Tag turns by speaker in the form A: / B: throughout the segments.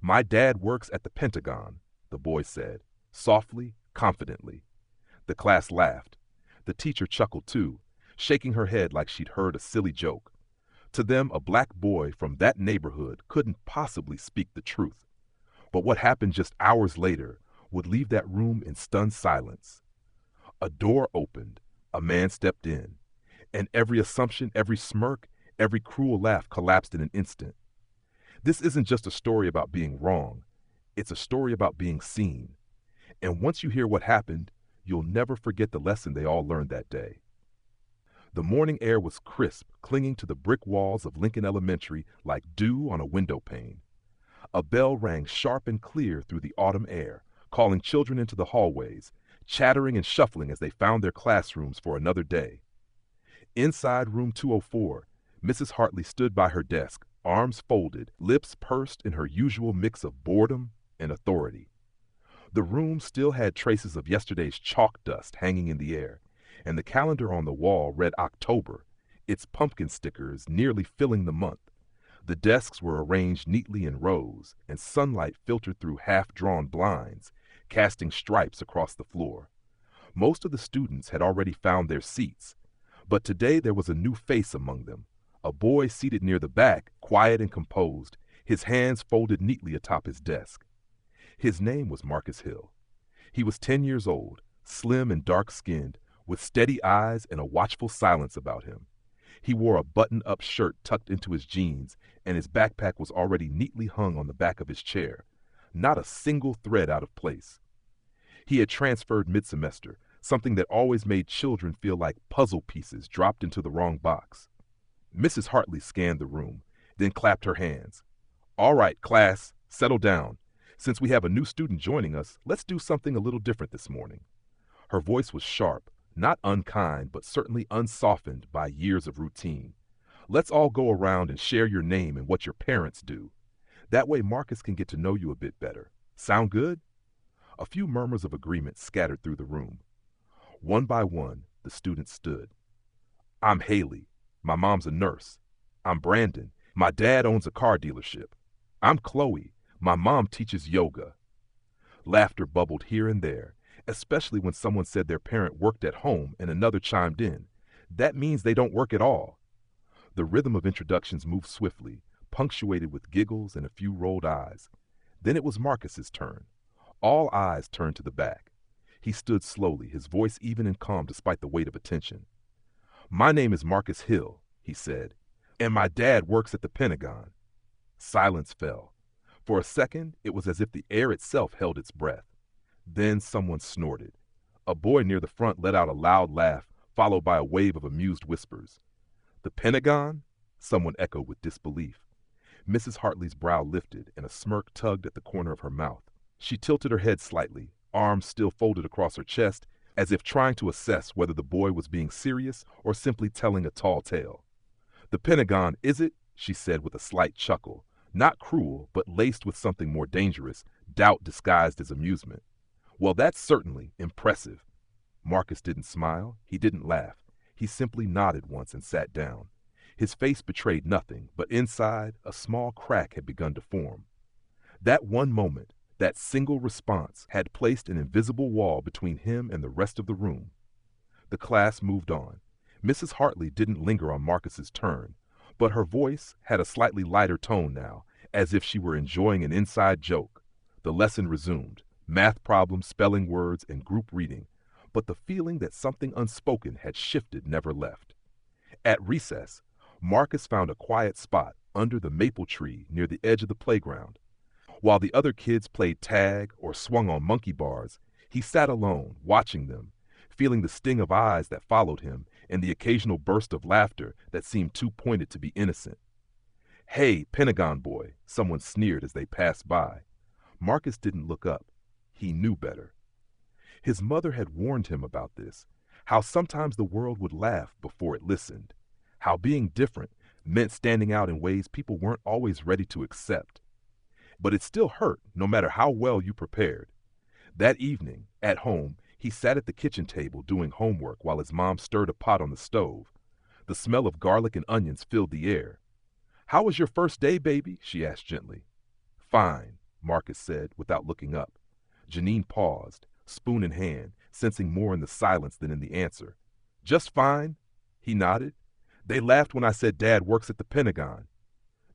A: My dad works at the Pentagon, the boy said, softly, confidently. The class laughed. The teacher chuckled too, shaking her head like she'd heard a silly joke. To them, a black boy from that neighborhood couldn't possibly speak the truth. But what happened just hours later would leave that room in stunned silence. A door opened, a man stepped in, and every assumption, every smirk, every cruel laugh collapsed in an instant. This isn't just a story about being wrong. It's a story about being seen. And once you hear what happened, you'll never forget the lesson they all learned that day. The morning air was crisp, clinging to the brick walls of Lincoln Elementary like dew on a window pane. A bell rang sharp and clear through the autumn air, calling children into the hallways, chattering and shuffling as they found their classrooms for another day. Inside room 204, Mrs. Hartley stood by her desk, arms folded, lips pursed in her usual mix of boredom and authority. The room still had traces of yesterday's chalk dust hanging in the air, and the calendar on the wall read October, its pumpkin stickers nearly filling the month. The desks were arranged neatly in rows, and sunlight filtered through half-drawn blinds, casting stripes across the floor. Most of the students had already found their seats, but today there was a new face among them, a boy seated near the back, quiet and composed, his hands folded neatly atop his desk. His name was Marcus Hill. He was 10 years old, slim and dark-skinned, with steady eyes and a watchful silence about him. He wore a button-up shirt tucked into his jeans, and his backpack was already neatly hung on the back of his chair, not a single thread out of place. He had transferred mid-semester, something that always made children feel like puzzle pieces dropped into the wrong box. Mrs. Hartley scanned the room, then clapped her hands. "All right, class, settle down. Since we have a new student joining us, let's do something a little different this morning." Her voice was sharp, not unkind, but certainly unsoftened by years of routine. "Let's all go around and share your name and what your parents do. That way Marcus can get to know you a bit better. Sound good?" A few murmurs of agreement scattered through the room. One by one, the students stood. "I'm Haley. My mom's a nurse. I'm Brandon. My dad owns a car dealership. I'm Chloe. My mom teaches yoga." Laughter bubbled here and there, especially when someone said their parent worked at home and another chimed in. "That means they don't work at all." The rhythm of introductions moved swiftly, punctuated with giggles and a few rolled eyes. Then it was Marcus's turn. All eyes turned to the back. He stood slowly, his voice even and calm despite the weight of attention. "My name is Marcus Hill," he said, "and my dad works at the Pentagon." Silence fell. For a second, it was as if the air itself held its breath. Then someone snorted. A boy near the front let out a loud laugh, followed by a wave of amused whispers. "The Pentagon?" someone echoed with disbelief. Mrs. Hartley's brow lifted, and a smirk tugged at the corner of her mouth. She tilted her head slightly, arms still folded across her chest, as if trying to assess whether the boy was being serious or simply telling a tall tale. "The Pentagon, is it?" she said with a slight chuckle. Not cruel, but laced with something more dangerous, doubt disguised as amusement. "Well, that's certainly impressive." Marcus didn't smile. He didn't laugh. He simply nodded once and sat down. His face betrayed nothing, but inside, a small crack had begun to form. That one moment, that single response, had placed an invisible wall between him and the rest of the room. The class moved on. Mrs. Hartley didn't linger on Marcus's turn, but her voice had a slightly lighter tone now, as if she were enjoying an inside joke. The lesson resumed, math problems, spelling words, and group reading, but the feeling that something unspoken had shifted never left. At recess, Marcus found a quiet spot under the maple tree near the edge of the playground. While the other kids played tag or swung on monkey bars, he sat alone, watching them, feeling the sting of eyes that followed him and the occasional burst of laughter that seemed too pointed to be innocent. "Hey, Pentagon boy," someone sneered as they passed by. Marcus didn't look up. He knew better. His mother had warned him about this, how sometimes the world would laugh before it listened, how being different meant standing out in ways people weren't always ready to accept. But it still hurt, no matter how well you prepared. That evening, at home, he sat at the kitchen table doing homework while his mom stirred a pot on the stove. The smell of garlic and onions filled the air. "How was your first day, baby?" she asked gently. "Fine," Marcus said without looking up. Janine paused, spoon in hand, sensing more in the silence than in the answer. Just fine, he nodded. They laughed when I said Dad works at the Pentagon.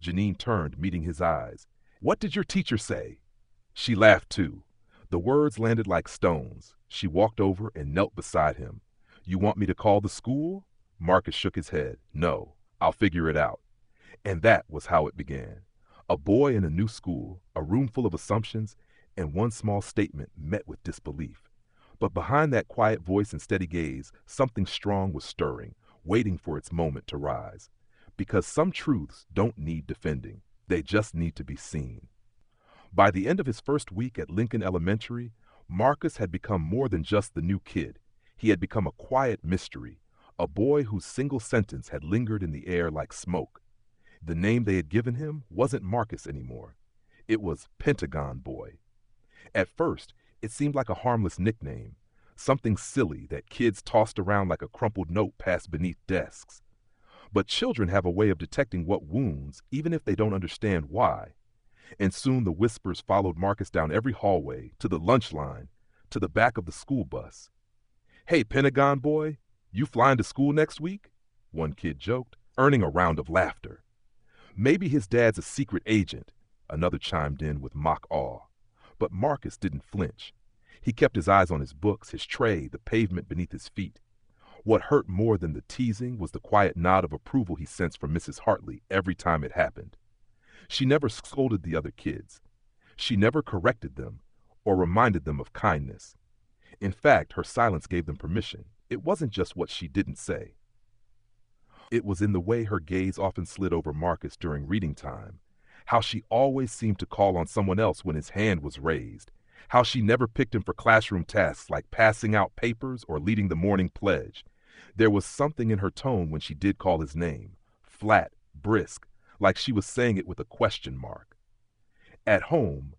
A: Janine turned, meeting his eyes. What did your teacher say? She laughed too. The words landed like stones. She walked over and knelt beside him. You want me to call the school? Marcus shook his head. No, I'll figure it out. And that was how it began. A boy in a new school, a room full of assumptions, and one small statement met with disbelief. But behind that quiet voice and steady gaze, something strong was stirring, waiting for its moment to rise. Because some truths don't need defending. They just need to be seen. By the end of his first week at Lincoln Elementary, Marcus had become more than just the new kid. He had become a quiet mystery, a boy whose single sentence had lingered in the air like smoke. The name they had given him wasn't Marcus anymore. It was Pentagon Boy. At first, it seemed like a harmless nickname, something silly that kids tossed around like a crumpled note passed beneath desks. But children have a way of detecting what wounds, even if they don't understand why. And soon the whispers followed Marcus down every hallway, to the lunch line, to the back of the school bus. Hey, Pentagon Boy, you flying to school next week? One kid joked, earning a round of laughter. Maybe his dad's a secret agent, another chimed in with mock awe. But Marcus didn't flinch. He kept his eyes on his books, his tray, the pavement beneath his feet. What hurt more than the teasing was the quiet nod of approval he sensed from Mrs. Hartley every time it happened. She never scolded the other kids. She never corrected them or reminded them of kindness. In fact, her silence gave them permission. It wasn't just what she didn't say. It was in the way her gaze often slid over Marcus during reading time, how she always seemed to call on someone else when his hand was raised, how she never picked him for classroom tasks like passing out papers or leading the morning pledge. There was something in her tone when she did call his name, flat, brisk, like she was saying it with a question mark. At home,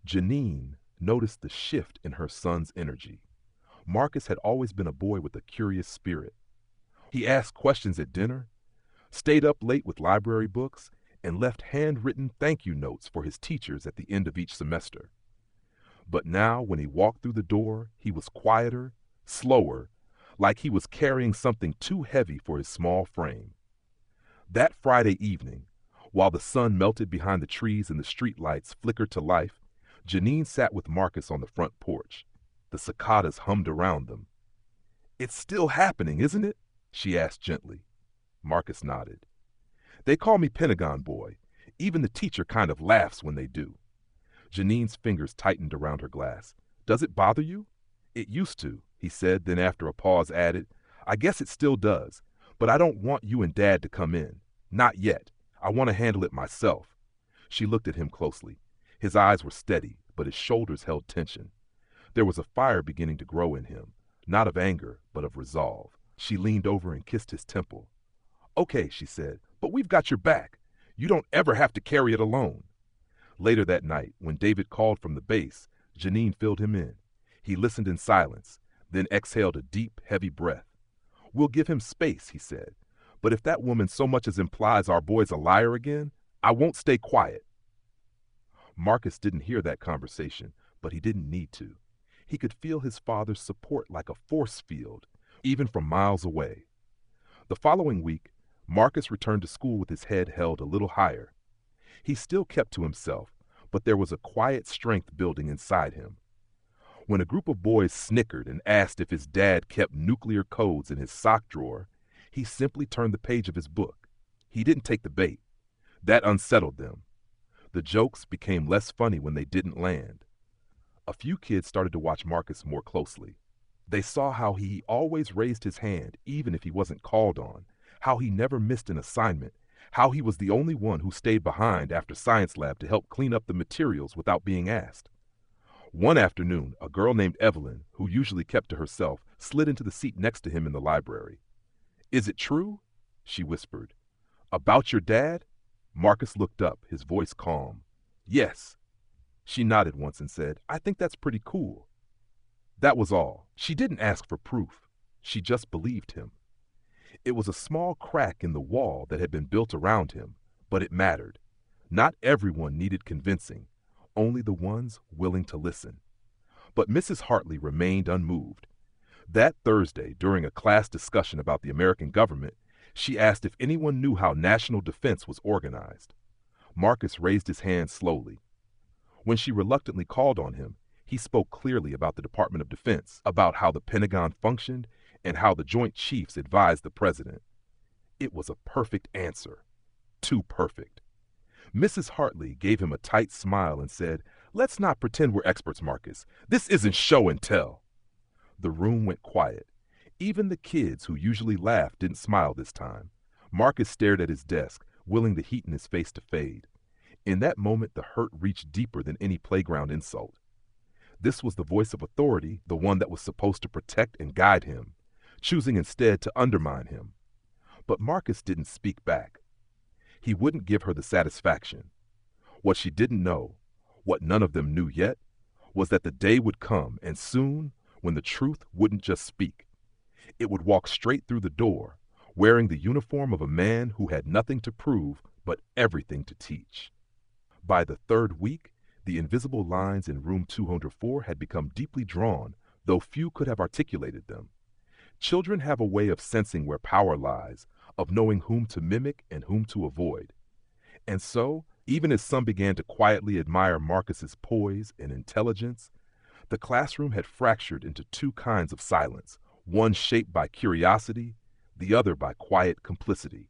A: Janine noticed the shift in her son's energy. Marcus had always been a boy with a curious spirit. He asked questions at dinner, stayed up late with library books, and left handwritten thank you notes for his teachers at the end of each semester. But now, when he walked through the door, he was quieter, slower, like he was carrying something too heavy for his small frame. That Friday evening, while the sun melted behind the trees and the streetlights flickered to life, Janine sat with Marcus on the front porch. The cicadas hummed around them. It's still happening, isn't it? She asked gently. Marcus nodded. They call me Pentagon Boy. Even the teacher kind of laughs when they do. Janine's fingers tightened around her glass. Does it bother you? It used to, he said, then after a pause added, I guess it still does, but I don't want you and Dad to come in. Not yet. I want to handle it myself. She looked at him closely. His eyes were steady, but his shoulders held tension. There was a fire beginning to grow in him, not of anger, but of resolve. She leaned over and kissed his temple. Okay, she said, but we've got your back. You don't ever have to carry it alone. Later that night, when David called from the base, Janine filled him in. He listened in silence, then exhaled a deep, heavy breath. We'll give him space, he said. But if that woman so much as implies our boy's a liar again, I won't stay quiet. Marcus didn't hear that conversation, but he didn't need to. He could feel his father's support like a force field, even from miles away. The following week, Marcus returned to school with his head held a little higher. He still kept to himself, but there was a quiet strength building inside him. When a group of boys snickered and asked if his dad kept nuclear codes in his sock drawer, he simply turned the page of his book. He didn't take the bait. That unsettled them. The jokes became less funny when they didn't land. A few kids started to watch Marcus more closely. They saw how he always raised his hand, even if he wasn't called on, how he never missed an assignment, how he was the only one who stayed behind after science lab to help clean up the materials without being asked. One afternoon, a girl named Evelyn, who usually kept to herself, slid into the seat next to him in the library. Is it true? She whispered. About your dad? Marcus looked up, his voice calm. Yes. She nodded once and said, I think that's pretty cool. That was all. She didn't ask for proof. She just believed him. It was a small crack in the wall that had been built around him, but it mattered. Not everyone needed convincing. only the ones willing to listen. But Mrs. Hartley remained unmoved. That Thursday, during a class discussion about the American government, she asked if anyone knew how national defense was organized. Marcus raised his hand slowly. When she reluctantly called on him, he spoke clearly about the Department of Defense, about how the Pentagon functioned, and how the Joint Chiefs advised the president. It was a perfect answer. Too perfect. Mrs. Hartley gave him a tight smile and said, "Let's not pretend we're experts, Marcus. This isn't show and tell." The room went quiet. Even the kids who usually laughed didn't smile this time. Marcus stared at his desk, willing the heat in his face to fade. In that moment, the hurt reached deeper than any playground insult. This was the voice of authority, the one that was supposed to protect and guide him, choosing instead to undermine him. But Marcus didn't speak back. He wouldn't give her the satisfaction. What she didn't know, what none of them knew yet, was that the day would come, and soon, when the truth wouldn't just speak. It would walk straight through the door, wearing the uniform of a man who had nothing to prove but everything to teach. By the third week, the invisible lines in room 204 had become deeply drawn, though few could have articulated them. Children have a way of sensing where power lies, of knowing whom to mimic and whom to avoid. And so, even as some began to quietly admire Marcus's poise and intelligence, the classroom had fractured into two kinds of silence, one shaped by curiosity, the other by quiet complicity.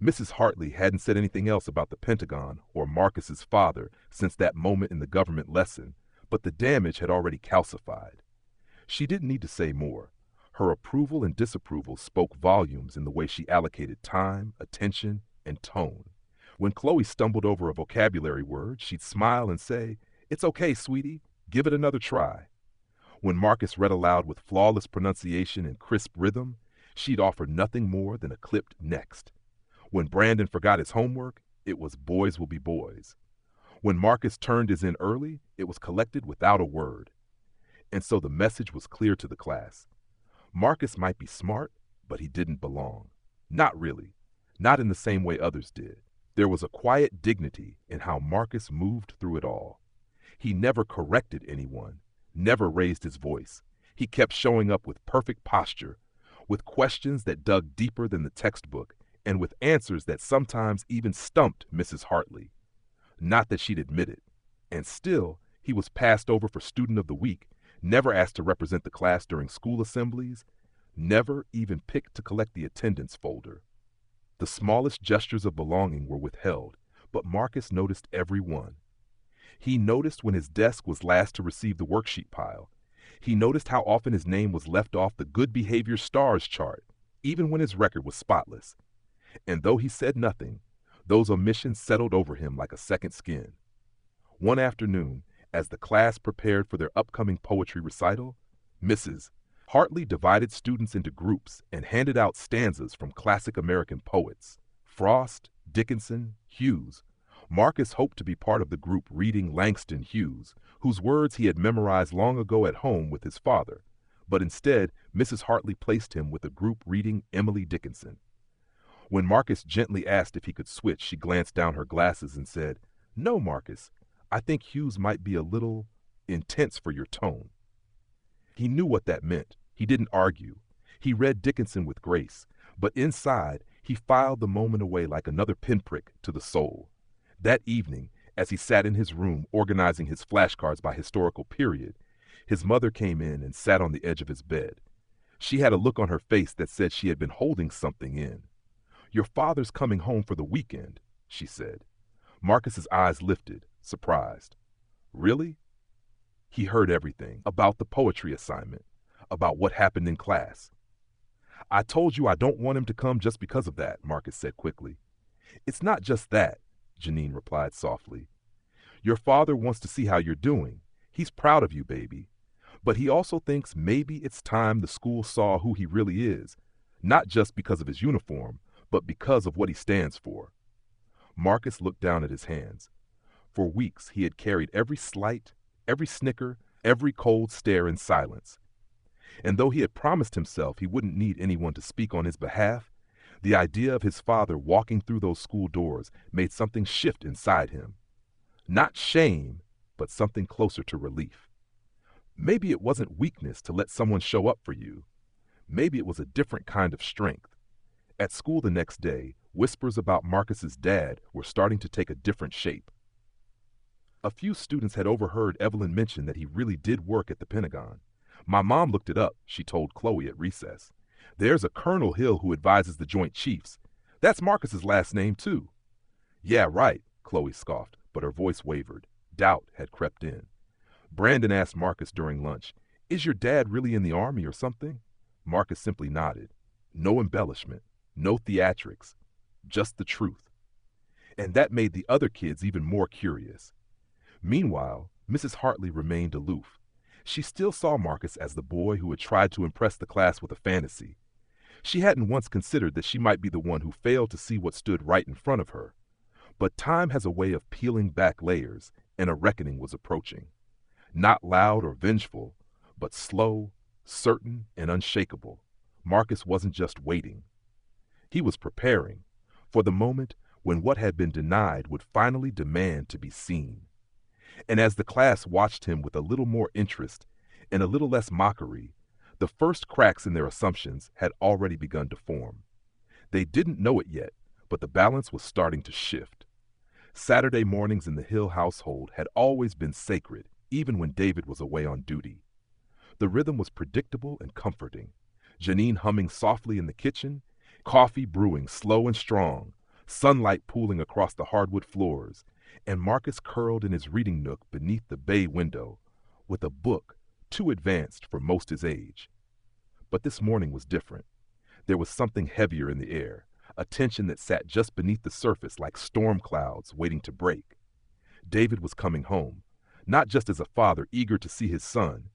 A: Mrs. Hartley hadn't said anything else about the Pentagon or Marcus's father since that moment in the government lesson, but the damage had already calcified. She didn't need to say more. Her approval and disapproval spoke volumes in the way she allocated time, attention, and tone. When Chloe stumbled over a vocabulary word, she'd smile and say, "It's okay, sweetie. Give it another try." When Marcus read aloud with flawless pronunciation and crisp rhythm, she'd offer nothing more than a clipped next. When Brandon forgot his homework, it was boys will be boys. When Marcus turned his in early, it was collected without a word. And so the message was clear to the class. Marcus might be smart, but he didn't belong. Not really. Not in the same way others did. There was a quiet dignity in how Marcus moved through it all. He never corrected anyone, never raised his voice. He kept showing up with perfect posture, with questions that dug deeper than the textbook, and with answers that sometimes even stumped Mrs. Hartley. Not that she'd admit it. And still, he was passed over for Student of the Week, never asked to represent the class during school assemblies, never even picked to collect the attendance folder. The smallest gestures of belonging were withheld, but Marcus noticed every one. He noticed when his desk was last to receive the worksheet pile. He noticed how often his name was left off the good behavior stars chart, even when his record was spotless. And though he said nothing, those omissions settled over him like a second skin. One afternoon, as the class prepared for their upcoming poetry recital, Mrs. Hartley divided students into groups and handed out stanzas from classic American poets, Frost, Dickinson, Hughes. Marcus hoped to be part of the group reading Langston Hughes, whose words he had memorized long ago at home with his father, but instead Mrs. Hartley placed him with a group reading Emily Dickinson. When Marcus gently asked if he could switch, she glanced down her glasses and said, "No, Marcus, I think Hughes might be a little intense for your tone." He knew what that meant. He didn't argue. He read Dickinson with grace, but inside he filed the moment away like another pinprick to the soul. That evening, as he sat in his room organizing his flashcards by historical period, his mother came in and sat on the edge of his bed. She had a look on her face that said she had been holding something in. "Your father's coming home for the weekend," she said. Marcus's eyes lifted, surprised. "Really?" He heard everything, about the poetry assignment, about what happened in class. "I told you I don't want him to come just because of that," Marcus said quickly. "It's not just that," Janine replied softly. "Your father wants to see how you're doing. He's proud of you, baby. But he also thinks maybe it's time the school saw who he really is, not just because of his uniform, but because of what he stands for." Marcus looked down at his hands. For weeks he had carried every slight, every snicker, every cold stare in silence. And though he had promised himself he wouldn't need anyone to speak on his behalf, the idea of his father walking through those school doors made something shift inside him. Not shame, but something closer to relief. Maybe it wasn't weakness to let someone show up for you. Maybe it was a different kind of strength. At school the next day, whispers about Marcus's dad were starting to take a different shape. A few students had overheard Evelyn mention that he really did work at the Pentagon. My mom looked it up, she told Chloe at recess. There's a Colonel Hill who advises the Joint Chiefs. That's Marcus's last name, too. Yeah, right, Chloe scoffed, but her voice wavered. Doubt had crept in. Brandon asked Marcus during lunch, "Is your dad really in the Army or something?" Marcus simply nodded. No embellishment, no theatrics, just the truth. And that made the other kids even more curious. Meanwhile, Mrs. Hartley remained aloof. She still saw Marcus as the boy who had tried to impress the class with a fantasy. She hadn't once considered that she might be the one who failed to see what stood right in front of her. But time has a way of peeling back layers, and a reckoning was approaching. Not loud or vengeful, but slow, certain, and unshakable. Marcus wasn't just waiting. He was preparing for the moment when what had been denied would finally demand to be seen. And as the class watched him with a little more interest and a little less mockery, the first cracks in their assumptions had already begun to form. They didn't know it yet, but the balance was starting to shift. Saturday mornings in the Hill household had always been sacred, even when David was away on duty. The rhythm was predictable and comforting. Janine humming softly in the kitchen, coffee brewing slow and strong, sunlight pooling across the hardwood floors, and Marcus curled in his reading nook beneath the bay window, with a book too advanced for most his age. But this morning was different. There was something heavier in the air, a tension that sat just beneath the surface like storm clouds waiting to break. David was coming home, not just as a father eager to see his son,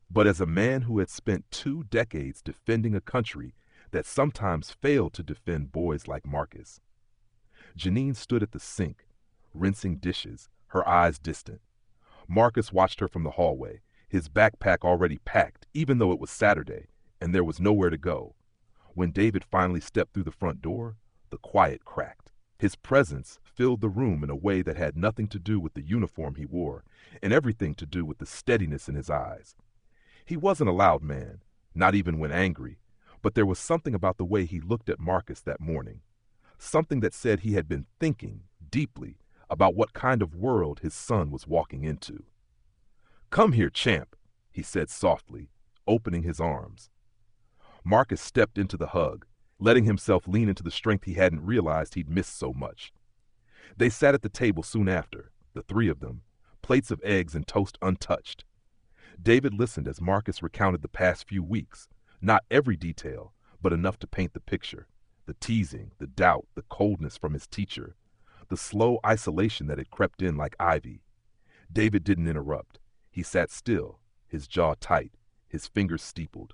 A: but as a man who had spent 2 decades defending a country that sometimes failed to defend boys like Marcus. Janine stood at the sink, rinsing dishes, her eyes distant. Marcus watched her from the hallway, his backpack already packed, even though it was Saturday, and there was nowhere to go. When David finally stepped through the front door, the quiet cracked. His presence filled the room in a way that had nothing to do with the uniform he wore, and everything to do with the steadiness in his eyes. He wasn't a loud man, not even when angry, but there was something about the way he looked at Marcus that morning, something that said he had been thinking deeply about what kind of world his son was walking into. "Come here, champ," he said softly, opening his arms. Marcus stepped into the hug, letting himself lean into the strength he hadn't realized he'd missed so much. They sat at the table soon after, the 3 of them, plates of eggs and toast untouched. David listened as Marcus recounted the past few weeks, not every detail, but enough to paint the picture. The teasing, the doubt, the coldness from his teacher, the slow isolation that had crept in like ivy. David didn't interrupt. He sat still, his jaw tight, his fingers steepled.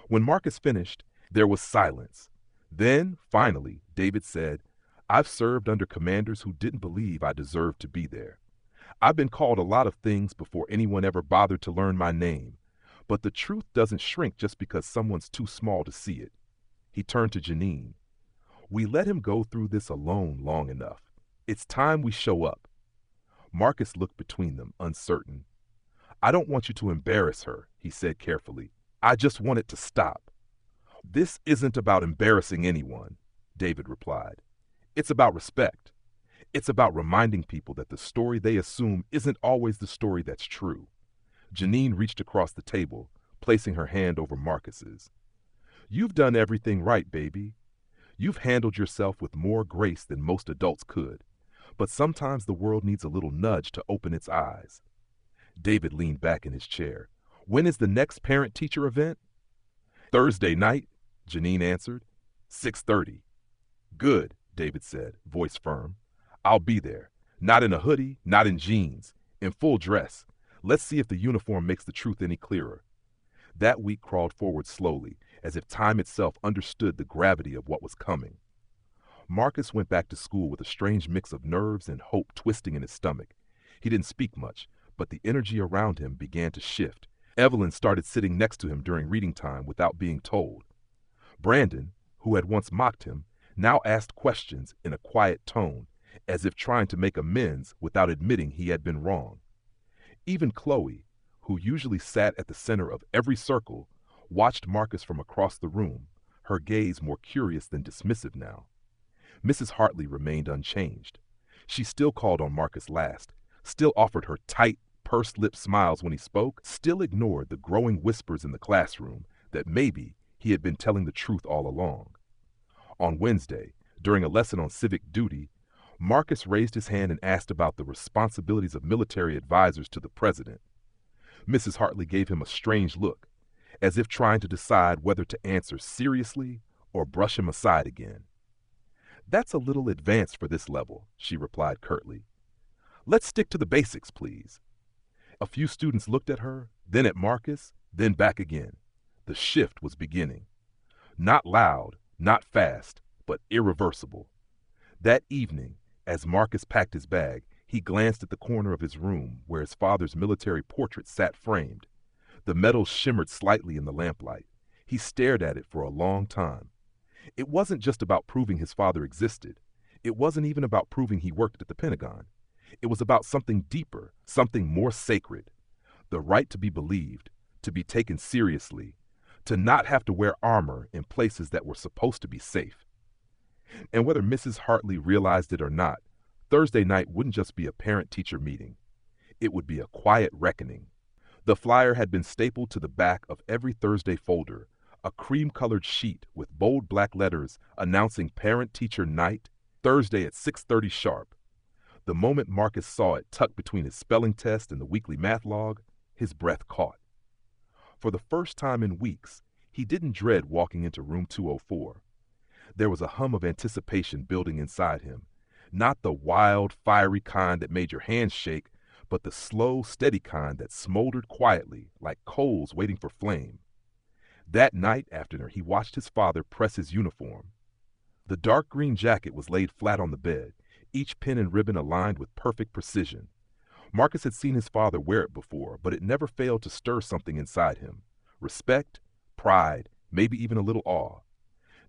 A: When Marcus finished, there was silence. Then, finally, David said, "I've served under commanders who didn't believe I deserved to be there. I've been called a lot of things before anyone ever bothered to learn my name. But the truth doesn't shrink just because someone's too small to see it." He turned to Janine. "We let him go through this alone long enough. It's time we show up." Marcus looked between them, uncertain. "I don't want you to embarrass her," he said carefully. "I just want it to stop." "This isn't about embarrassing anyone," David replied. "It's about respect. It's about reminding people that the story they assume isn't always the story that's true." Janine reached across the table, placing her hand over Marcus's. "You've done everything right, baby. You've handled yourself with more grace than most adults could. But sometimes the world needs a little nudge to open its eyes." David leaned back in his chair. "When is the next parent-teacher event?" "Thursday night," Janine answered. 6:30. "Good," David said, voice firm. "I'll be there. Not in a hoodie, not in jeans. In full dress. Let's see if the uniform makes the truth any clearer." That week crawled forward slowly, as if time itself understood the gravity of what was coming. Marcus went back to school with a strange mix of nerves and hope twisting in his stomach. He didn't speak much, but the energy around him began to shift. Evelyn started sitting next to him during reading time without being told. Brandon, who had once mocked him, now asked questions in a quiet tone, as if trying to make amends without admitting he had been wrong. Even Chloe, who usually sat at the center of every circle, watched Marcus from across the room, her gaze more curious than dismissive now. Mrs. Hartley remained unchanged. She still called on Marcus last, still offered her tight, pursed-lip smiles when he spoke, still ignored the growing whispers in the classroom that maybe he had been telling the truth all along. On Wednesday, during a lesson on civic duty, Marcus raised his hand and asked about the responsibilities of military advisors to the president. Mrs. Hartley gave him a strange look, as if trying to decide whether to answer seriously or brush him aside again. "That's a little advanced for this level," she replied curtly. "Let's stick to the basics, please." A few students looked at her, then at Marcus, then back again. The shift was beginning. Not loud, not fast, but irreversible. That evening, as Marcus packed his bag, he glanced at the corner of his room where his father's military portrait sat framed. The metals shimmered slightly in the lamplight. He stared at it for a long time. It wasn't just about proving his father existed. It wasn't even about proving he worked at the Pentagon. It was about something deeper, something more sacred. The right to be believed, to be taken seriously, to not have to wear armor in places that were supposed to be safe. And whether Mrs. Hartley realized it or not, Thursday night wouldn't just be a parent-teacher meeting. It would be a quiet reckoning. The flyer had been stapled to the back of every Thursday folder, a cream-colored sheet with bold black letters announcing Parent-Teacher Night, Thursday at 6:30 sharp. The moment Marcus saw it tucked between his spelling test and the weekly math log, his breath caught. For the first time in weeks, he didn't dread walking into room 204. There was a hum of anticipation building inside him, not the wild, fiery kind that made your hands shake, but the slow, steady kind that smoldered quietly like coals waiting for flame. That night after dinner, he watched his father press his uniform. The dark green jacket was laid flat on the bed, each pin and ribbon aligned with perfect precision. Marcus had seen his father wear it before, but it never failed to stir something inside him. Respect, pride, maybe even a little awe.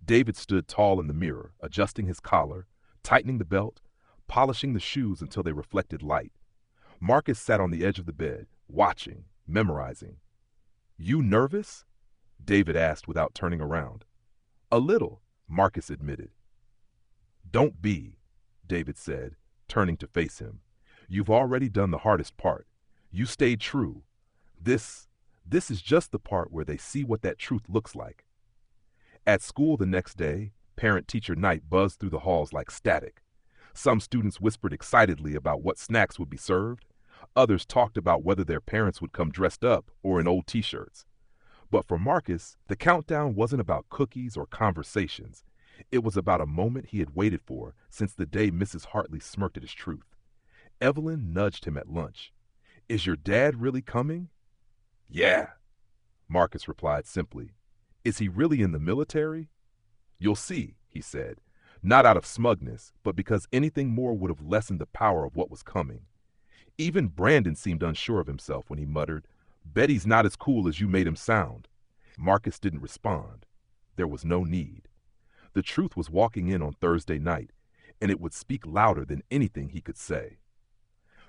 A: David stood tall in the mirror, adjusting his collar, tightening the belt, polishing the shoes until they reflected light. Marcus sat on the edge of the bed, watching, memorizing. "You nervous?" David asked without turning around. "A little," Marcus admitted. "Don't be," David said, turning to face him. "You've already done the hardest part. You stayed true. This is just the part where they see what that truth looks like." At school the next day, parent-teacher night buzzed through the halls like static. Some students whispered excitedly about what snacks would be served. Others talked about whether their parents would come dressed up or in old t-shirts. But for Marcus, the countdown wasn't about cookies or conversations. It was about a moment he had waited for since the day Mrs. Hartley smirked at his truth. Evelyn nudged him at lunch. "Is your dad really coming?" "Yeah," Marcus replied simply. "Is he really in the military?" "You'll see," he said, not out of smugness, but because anything more would have lessened the power of what was coming. Even Brandon seemed unsure of himself when he muttered, "Bet he's not as cool as you made him sound." Marcus didn't respond. There was no need. The truth was walking in on Thursday night, and it would speak louder than anything he could say.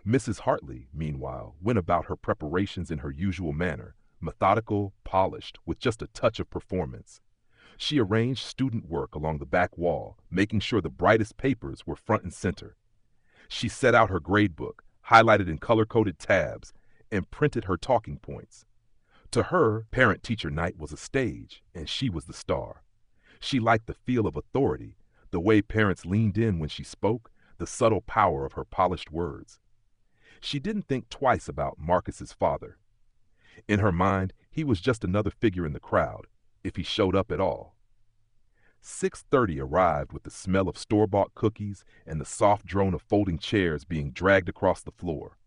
A: Mrs. Hartley, meanwhile, went about her preparations in her usual manner, methodical, polished, with just a touch of performance. She arranged student work along the back wall, making sure the brightest papers were front and center. She set out her grade book, highlighted in color-coded tabs, and printed her talking points. To her, parent-teacher night was a stage, and she was the star. She liked the feel of authority, the way parents leaned in when she spoke, the subtle power of her polished words. She didn't think twice about Marcus's father. In her mind, he was just another figure in the crowd, if he showed up at all. 6:30 arrived with the smell of store-bought cookies and the soft drone of folding chairs being dragged across the floor.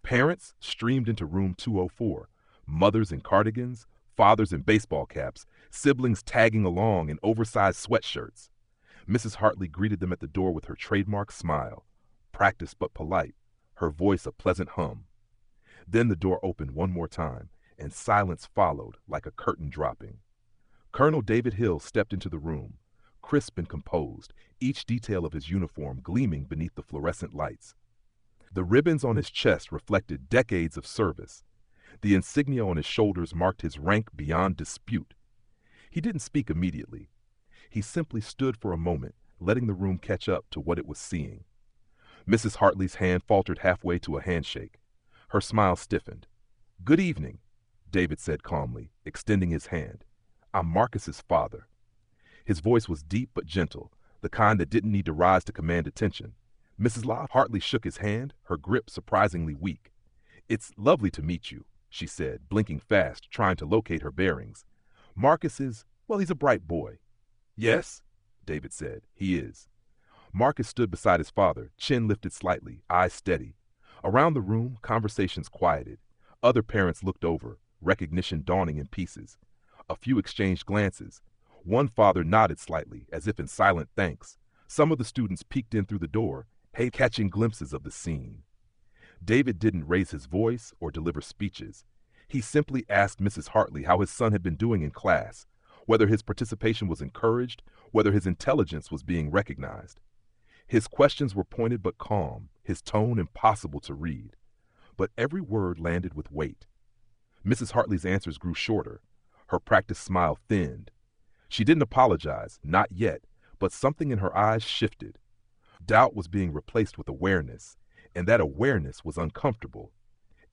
A: Parents streamed into room 204, mothers in cardigans, fathers in baseball caps, siblings tagging along in oversized sweatshirts. Mrs. Hartley greeted them at the door with her trademark smile, practiced but polite, her voice a pleasant hum. Then the door opened one more time, and silence followed like a curtain dropping. Colonel David Hill stepped into the room, crisp and composed, each detail of his uniform gleaming beneath the fluorescent lights. The ribbons on his chest reflected decades of service. The insignia on his shoulders marked his rank beyond dispute. He didn't speak immediately. He simply stood for a moment, letting the room catch up to what it was seeing. Mrs. Hartley's hand faltered halfway to a handshake. Her smile stiffened. "Good evening," David said calmly, extending his hand. "I'm Marcus's father." His voice was deep but gentle, the kind that didn't need to rise to command attention. Mrs. Hartley shook his hand, her grip surprisingly weak. "It's lovely to meet you," she said, blinking fast, trying to locate her bearings. "Marcus is, well, he's a bright boy." "Yes," David said, "he is." Marcus stood beside his father, chin lifted slightly, eyes steady. Around the room, conversations quieted. Other parents looked over, recognition dawning in pieces. A few exchanged glances. One father nodded slightly, as if in silent thanks. Some of the students peeked in through the door, catching glimpses of the scene. David didn't raise his voice or deliver speeches. He simply asked Mrs. Hartley how his son had been doing in class, whether his participation was encouraged, whether his intelligence was being recognized. His questions were pointed but calm, his tone impossible to read. But every word landed with weight. Mrs. Hartley's answers grew shorter. Her practiced smile thinned. She didn't apologize, not yet, but something in her eyes shifted. Doubt was being replaced with awareness, and that awareness was uncomfortable.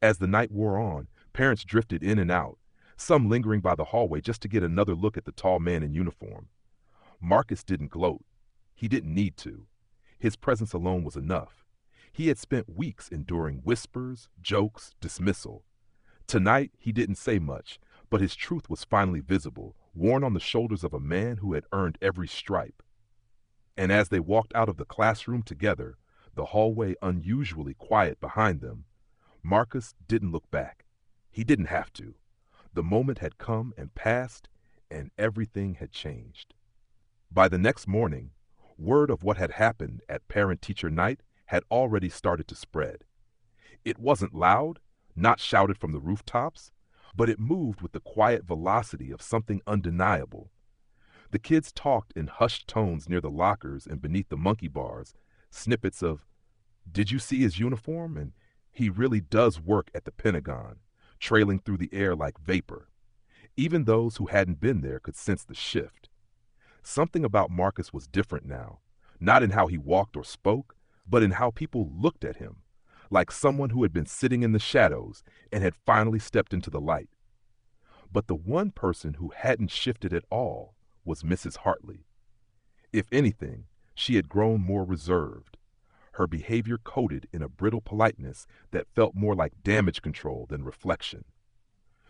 A: As the night wore on, parents drifted in and out, some lingering by the hallway just to get another look at the tall man in uniform. Marcus didn't gloat. He didn't need to. His presence alone was enough. He had spent weeks enduring whispers, jokes, dismissal. Tonight, he didn't say much, but his truth was finally visible, worn on the shoulders of a man who had earned every stripe. And as they walked out of the classroom together, the hallway unusually quiet behind them, Marcus didn't look back. He didn't have to. The moment had come and passed, and everything had changed. By the next morning, word of what had happened at parent-teacher night had already started to spread. It wasn't loud, not shouted from the rooftops, but it moved with the quiet velocity of something undeniable. The kids talked in hushed tones near the lockers and beneath the monkey bars, snippets of, "Did you see his uniform? And he really does work at the Pentagon," trailing through the air like vapor. Even those who hadn't been there could sense the shift. Something about Marcus was different now, not in how he walked or spoke, but in how people looked at him, like someone who had been sitting in the shadows and had finally stepped into the light. But the one person who hadn't shifted at all was Mrs. Hartley. If anything, she had grown more reserved, her behavior coated in a brittle politeness that felt more like damage control than reflection.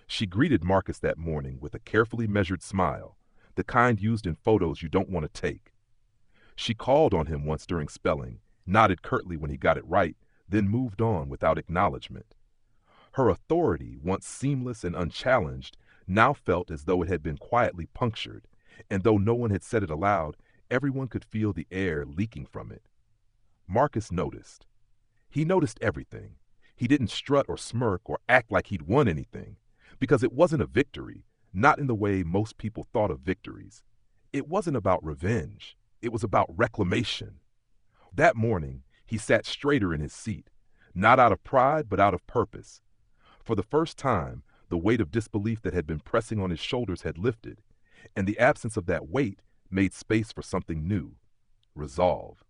A: She greeted Marcus that morning with a carefully measured smile, the kind used in photos you don't want to take. She called on him once during spelling, nodded curtly when he got it right, then moved on without acknowledgement. Her authority, once seamless and unchallenged, now felt as though it had been quietly punctured, and though no one had said it aloud, everyone could feel the air leaking from it. Marcus noticed. He noticed everything. He didn't strut or smirk or act like he'd won anything, because it wasn't a victory, not in the way most people thought of victories. It wasn't about revenge. It was about reclamation. That morning, he sat straighter in his seat, not out of pride, but out of purpose. For the first time, the weight of disbelief that had been pressing on his shoulders had lifted, and the absence of that weight made space for something new: resolve.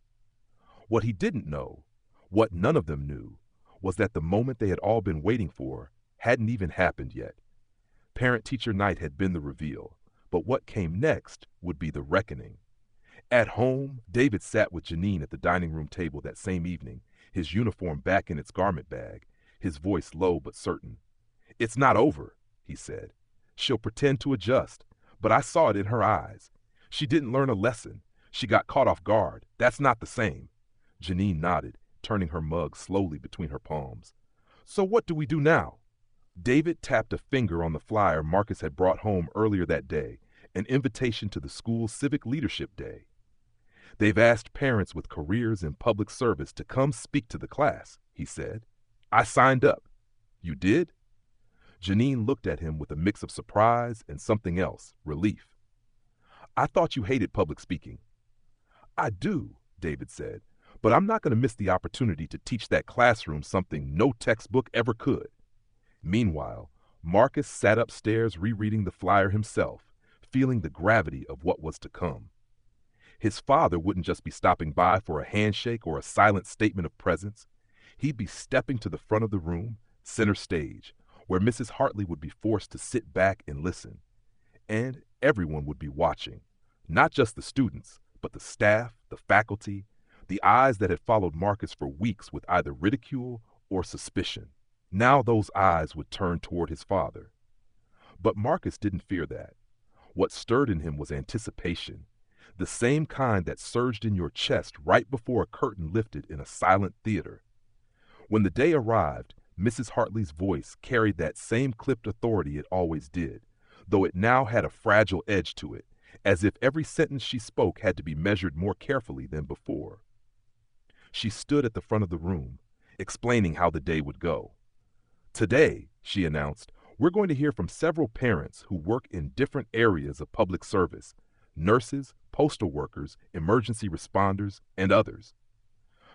A: What he didn't know, what none of them knew, was that the moment they had all been waiting for hadn't even happened yet. Parent-teacher night had been the reveal, but what came next would be the reckoning. At home, David sat with Janine at the dining room table that same evening, his uniform back in its garment bag, his voice low but certain. "It's not over," he said. "She'll pretend to adjust, but I saw it in her eyes. She didn't learn a lesson. She got caught off guard. That's not the same." Janine nodded, turning her mug slowly between her palms. "So what do we do now?" David tapped a finger on the flyer Marcus had brought home earlier that day, an invitation to the school's Civic Leadership Day. "They've asked parents with careers in public service to come speak to the class," he said. "I signed up." "You did?" Janine looked at him with a mix of surprise and something else, relief. "I thought you hated public speaking." "I do," David said, But I'm not going to miss the opportunity to teach that classroom something no textbook ever could. Meanwhile, Marcus sat upstairs rereading the flyer himself, feeling the gravity of what was to come. His father wouldn't just be stopping by for a handshake or a silent statement of presence. He'd be stepping to the front of the room, center stage, where Mrs. Hartley would be forced to sit back and listen. And everyone would be watching, not just the students, but the staff, the faculty, the eyes that had followed Marcus for weeks with either ridicule or suspicion. Now those eyes would turn toward his father. But Marcus didn't fear that. What stirred in him was anticipation, the same kind that surged in your chest right before a curtain lifted in a silent theater. When the day arrived, Mrs. Hartley's voice carried that same clipped authority it always did, though it now had a fragile edge to it, as if every sentence she spoke had to be measured more carefully than before. She stood at the front of the room, explaining how the day would go. Today, she announced, we're going to hear from several parents who work in different areas of public service: nurses, postal workers, emergency responders, and others.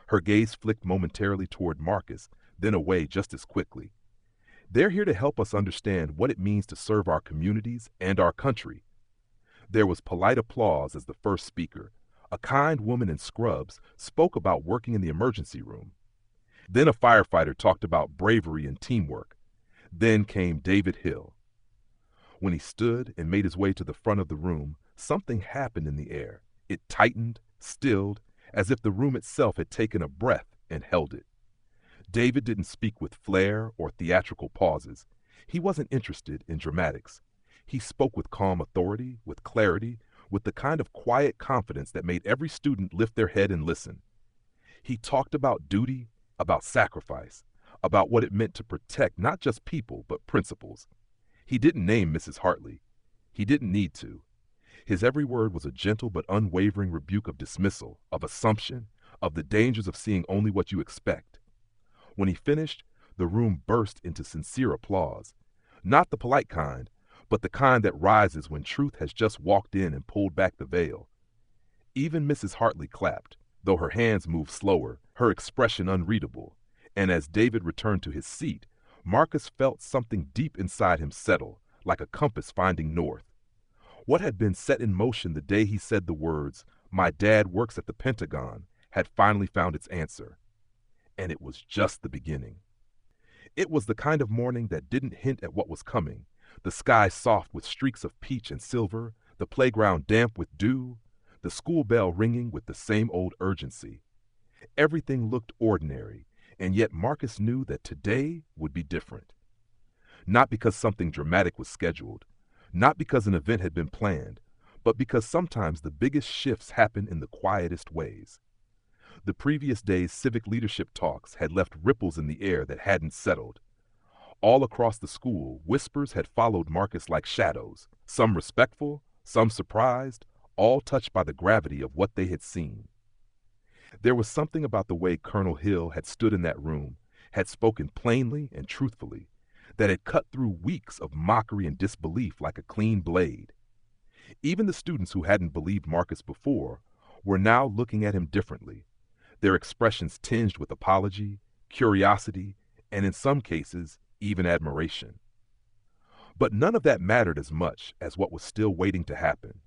A: Her gaze flicked momentarily toward Marcus, then away just as quickly. They're here to help us understand what it means to serve our communities and our country. There was polite applause as the first speaker, a kind woman in scrubs, spoke about working in the emergency room. Then a firefighter talked about bravery and teamwork. Then came David Hill. When he stood and made his way to the front of the room, something happened in the air. It tightened, stilled, as if the room itself had taken a breath and held it. David didn't speak with flair or theatrical pauses. He wasn't interested in dramatics. He spoke with calm authority, with clarity, with the kind of quiet confidence that made every student lift their head and listen. He talked about duty, about sacrifice, about what it meant to protect not just people, but principles. He didn't name Mrs. Hartley. He didn't need to. His every word was a gentle but unwavering rebuke of dismissal, of assumption, of the dangers of seeing only what you expect. When he finished, the room burst into sincere applause. Not the polite kind, but the kind that rises when truth has just walked in and pulled back the veil. Even Mrs. Hartley clapped, though her hands moved slower, her expression unreadable. And as David returned to his seat, Marcus felt something deep inside him settle, like a compass finding north. What had been set in motion the day he said the words, "My dad works at the Pentagon," had finally found its answer. And it was just the beginning. It was the kind of morning that didn't hint at what was coming, the sky soft with streaks of peach and silver, the playground damp with dew, the school bell ringing with the same old urgency. Everything looked ordinary, and yet Marcus knew that today would be different. Not because something dramatic was scheduled, not because an event had been planned, but because sometimes the biggest shifts happen in the quietest ways. The previous day's civic leadership talks had left ripples in the air that hadn't settled. All across the school, whispers had followed Marcus like shadows, some respectful, some surprised, all touched by the gravity of what they had seen. There was something about the way Colonel Hill had stood in that room, had spoken plainly and truthfully, that had cut through weeks of mockery and disbelief like a clean blade. Even the students who hadn't believed Marcus before were now looking at him differently, their expressions tinged with apology, curiosity, and in some cases, even admiration. But none of that mattered as much as what was still waiting to happen.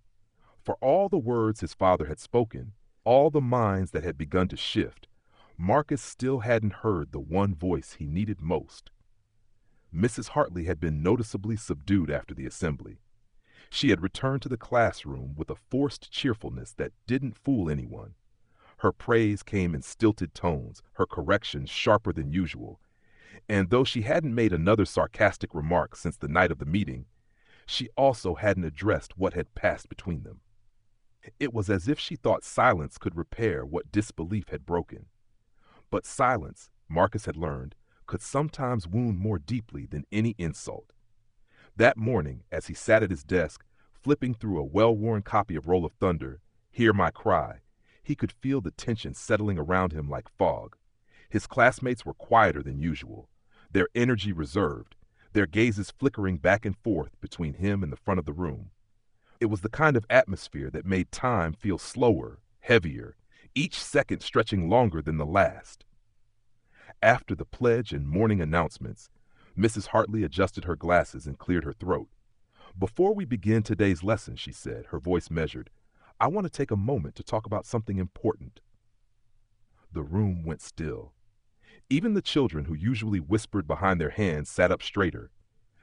A: For all the words his father had spoken, all the minds that had begun to shift, Marcus still hadn't heard the one voice he needed most. Mrs. Hartley had been noticeably subdued after the assembly. She had returned to the classroom with a forced cheerfulness that didn't fool anyone. Her praise came in stilted tones, her corrections sharper than usual, and though she hadn't made another sarcastic remark since the night of the meeting, she also hadn't addressed what had passed between them. It was as if she thought silence could repair what disbelief had broken. But silence, Marcus had learned, could sometimes wound more deeply than any insult. That morning, as he sat at his desk, flipping through a well-worn copy of Roll of Thunder, Hear My Cry, he could feel the tension settling around him like fog. His classmates were quieter than usual, their energy reserved, their gazes flickering back and forth between him and the front of the room. It was the kind of atmosphere that made time feel slower, heavier, each second stretching longer than the last. After the pledge and morning announcements, Mrs. Hartley adjusted her glasses and cleared her throat. "Before we begin today's lesson," she said, her voice measured, "I want to take a moment to talk about something important." The room went still. Even the children who usually whispered behind their hands sat up straighter.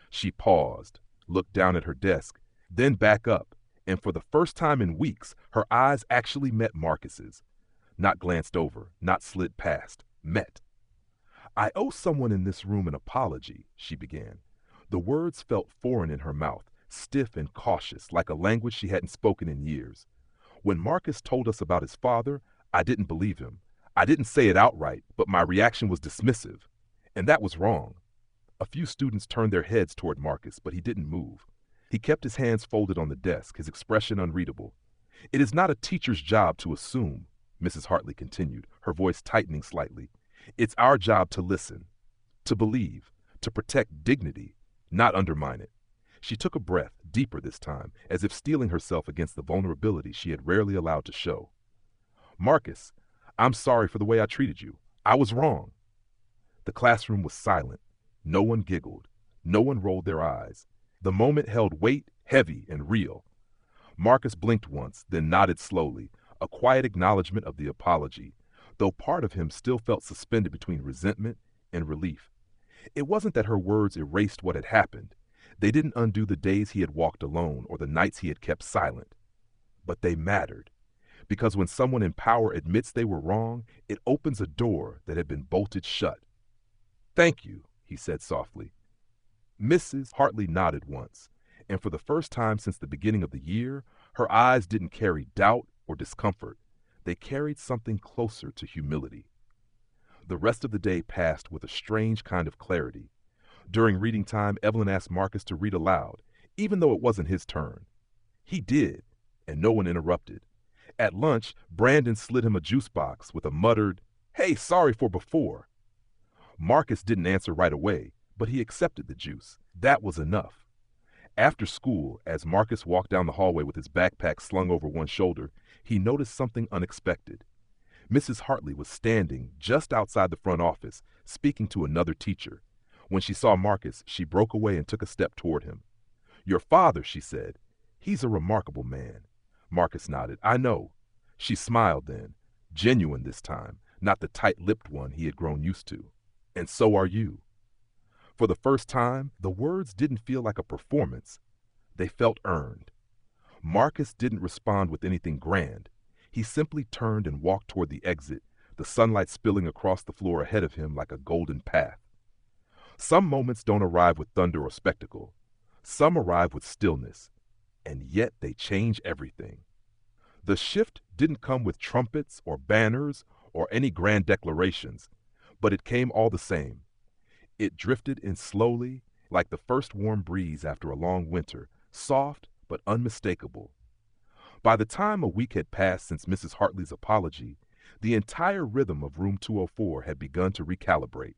A: She paused, looked down at her desk, then back up, and for the first time in weeks, her eyes actually met Marcus's. Not glanced over, not slid past, met. "I owe someone in this room an apology," she began. The words felt foreign in her mouth, stiff and cautious, like a language she hadn't spoken in years. "When Marcus told us about his father, I didn't believe him. I didn't say it outright, but my reaction was dismissive. And that was wrong." A few students turned their heads toward Marcus, but he didn't move. He kept his hands folded on the desk, his expression unreadable. "It is not a teacher's job to assume," Mrs. Hartley continued, her voice tightening slightly. "It's our job to listen, to believe, to protect dignity, not undermine it." She took a breath, deeper this time, as if steeling herself against the vulnerability she had rarely allowed to show. "Marcus, I'm sorry for the way I treated you. I was wrong." The classroom was silent. No one giggled. No one rolled their eyes. The moment held weight, heavy and real. Marcus blinked once, then nodded slowly, a quiet acknowledgement of the apology, though part of him still felt suspended between resentment and relief. It wasn't that her words erased what had happened. They didn't undo the days he had walked alone or the nights he had kept silent. But they mattered. Because when someone in power admits they were wrong, it opens a door that had been bolted shut. "Thank you," he said softly. Mrs. Hartley nodded once, and for the first time since the beginning of the year, her eyes didn't carry doubt or discomfort. They carried something closer to humility. The rest of the day passed with a strange kind of clarity. During reading time, Evelyn asked Marcus to read aloud, even though it wasn't his turn. He did, and no one interrupted. At lunch, Brandon slid him a juice box with a muttered, "Hey, sorry for before." Marcus didn't answer right away, but he accepted the juice. That was enough. After school, as Marcus walked down the hallway with his backpack slung over one shoulder, he noticed something unexpected. Mrs. Hartley was standing just outside the front office, speaking to another teacher. When she saw Marcus, she broke away and took a step toward him. "Your father," she said. "He's a remarkable man." Marcus nodded. "I know." She smiled then, genuine this time, not the tight-lipped one he had grown used to. "And so are you." For the first time, the words didn't feel like a performance. They felt earned. Marcus didn't respond with anything grand. He simply turned and walked toward the exit, the sunlight spilling across the floor ahead of him like a golden path. Some moments don't arrive with thunder or spectacle. Some arrive with stillness, and yet they change everything. The shift didn't come with trumpets or banners or any grand declarations, but it came all the same. It drifted in slowly, like the first warm breeze after a long winter, soft but unmistakable. By the time a week had passed since Mrs. Hartley's apology, the entire rhythm of Room 204 had begun to recalibrate.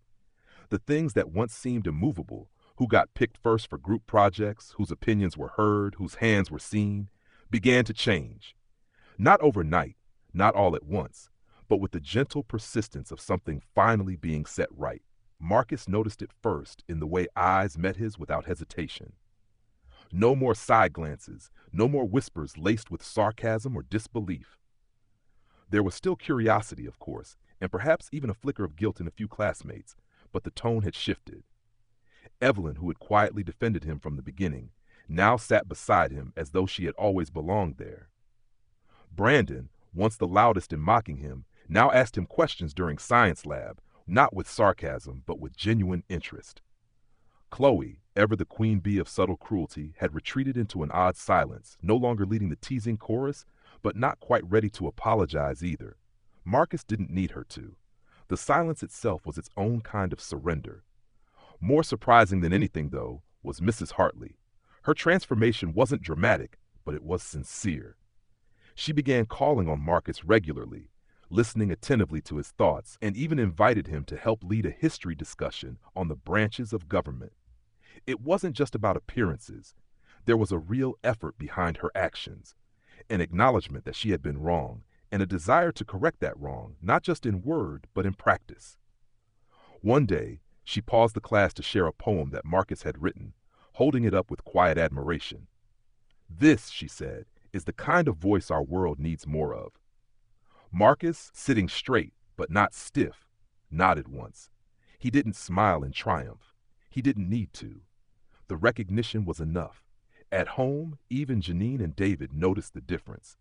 A: The things that once seemed immovable, who got picked first for group projects, whose opinions were heard, whose hands were seen, began to change. Not overnight, not all at once, but with the gentle persistence of something finally being set right. Marcus noticed it first in the way eyes met his without hesitation. No more side glances, no more whispers laced with sarcasm or disbelief. There was still curiosity, of course, and perhaps even a flicker of guilt in a few classmates, but the tone had shifted. Evelyn, who had quietly defended him from the beginning, now sat beside him as though she had always belonged there. Brandon, once the loudest in mocking him, now asked him questions during science lab, not with sarcasm, but with genuine interest. Chloe, ever the queen bee of subtle cruelty, had retreated into an odd silence, no longer leading the teasing chorus, but not quite ready to apologize either. Marcus didn't need her to. The silence itself was its own kind of surrender. More surprising than anything, though, was Mrs. Hartley. Her transformation wasn't dramatic, but it was sincere. She began calling on Marcus regularly, listening attentively to his thoughts, and even invited him to help lead a history discussion on the branches of government. It wasn't just about appearances. There was a real effort behind her actions, an acknowledgement that she had been wrong, and a desire to correct that wrong, not just in word, but in practice. One day, she paused the class to share a poem that Marcus had written, holding it up with quiet admiration. "This," she said, "is the kind of voice our world needs more of." Marcus, sitting straight, but not stiff, nodded once. He didn't smile in triumph. He didn't need to. The recognition was enough. At home, even Janine and David noticed the difference.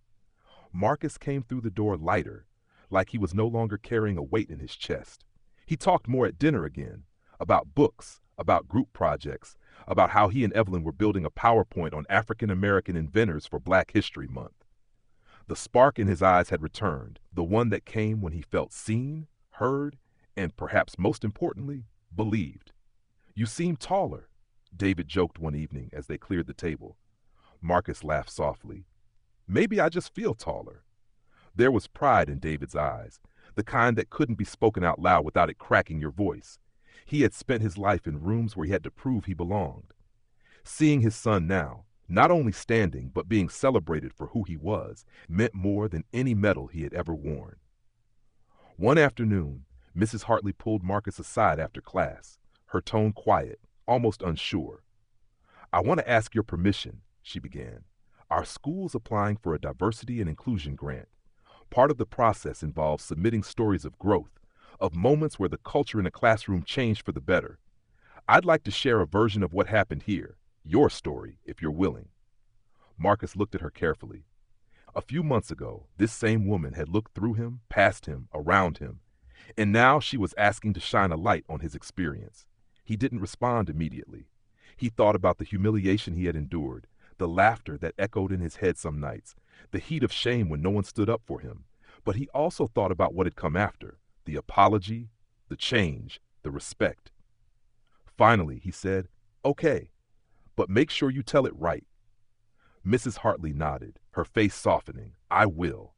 A: Marcus came through the door lighter, like he was no longer carrying a weight in his chest. He talked more at dinner again, about books, about group projects, about how he and Evelyn were building a PowerPoint on African American inventors for Black History Month. The spark in his eyes had returned, the one that came when he felt seen, heard, and perhaps most importantly, believed. "You seem taller," David joked one evening as they cleared the table. Marcus laughed softly. "Maybe I just feel taller." There was pride in David's eyes, the kind that couldn't be spoken out loud without it cracking your voice. He had spent his life in rooms where he had to prove he belonged. Seeing his son now, not only standing but being celebrated for who he was, meant more than any medal he had ever worn. One afternoon, Mrs. Hartley pulled Marcus aside after class, her tone quiet, almost unsure. "I want to ask your permission," she began. "Our school's applying for a diversity and inclusion grant. Part of the process involves submitting stories of growth, of moments where the culture in a classroom changed for the better. I'd like to share a version of what happened here, your story, if you're willing." Marcus looked at her carefully. A few months ago, this same woman had looked through him, past him, around him, and now she was asking to shine a light on his experience. He didn't respond immediately. He thought about the humiliation he had endured, the laughter that echoed in his head some nights, the heat of shame when no one stood up for him. But he also thought about what had come after, the apology, the change, the respect. Finally, he said, "Okay, but make sure you tell it right." Mrs. Hartley nodded, her face softening. "I will."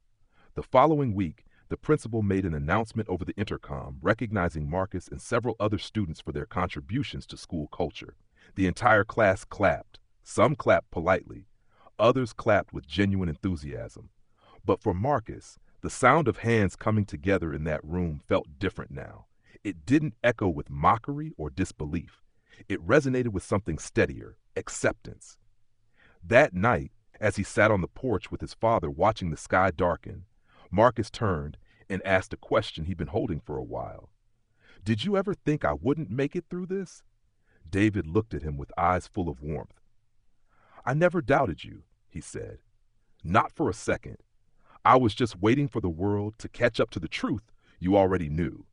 A: The following week, the principal made an announcement over the intercom recognizing Marcus and several other students for their contributions to school culture. The entire class clapped. Some clapped politely. Others clapped with genuine enthusiasm. But for Marcus, the sound of hands coming together in that room felt different now. It didn't echo with mockery or disbelief. It resonated with something steadier, acceptance. That night, as he sat on the porch with his father watching the sky darken, Marcus turned and asked a question he'd been holding for a while. "Did you ever think I wouldn't make it through this?" David looked at him with eyes full of warmth. "I never doubted you," he said. "Not for a second. I was just waiting for the world to catch up to the truth you already knew."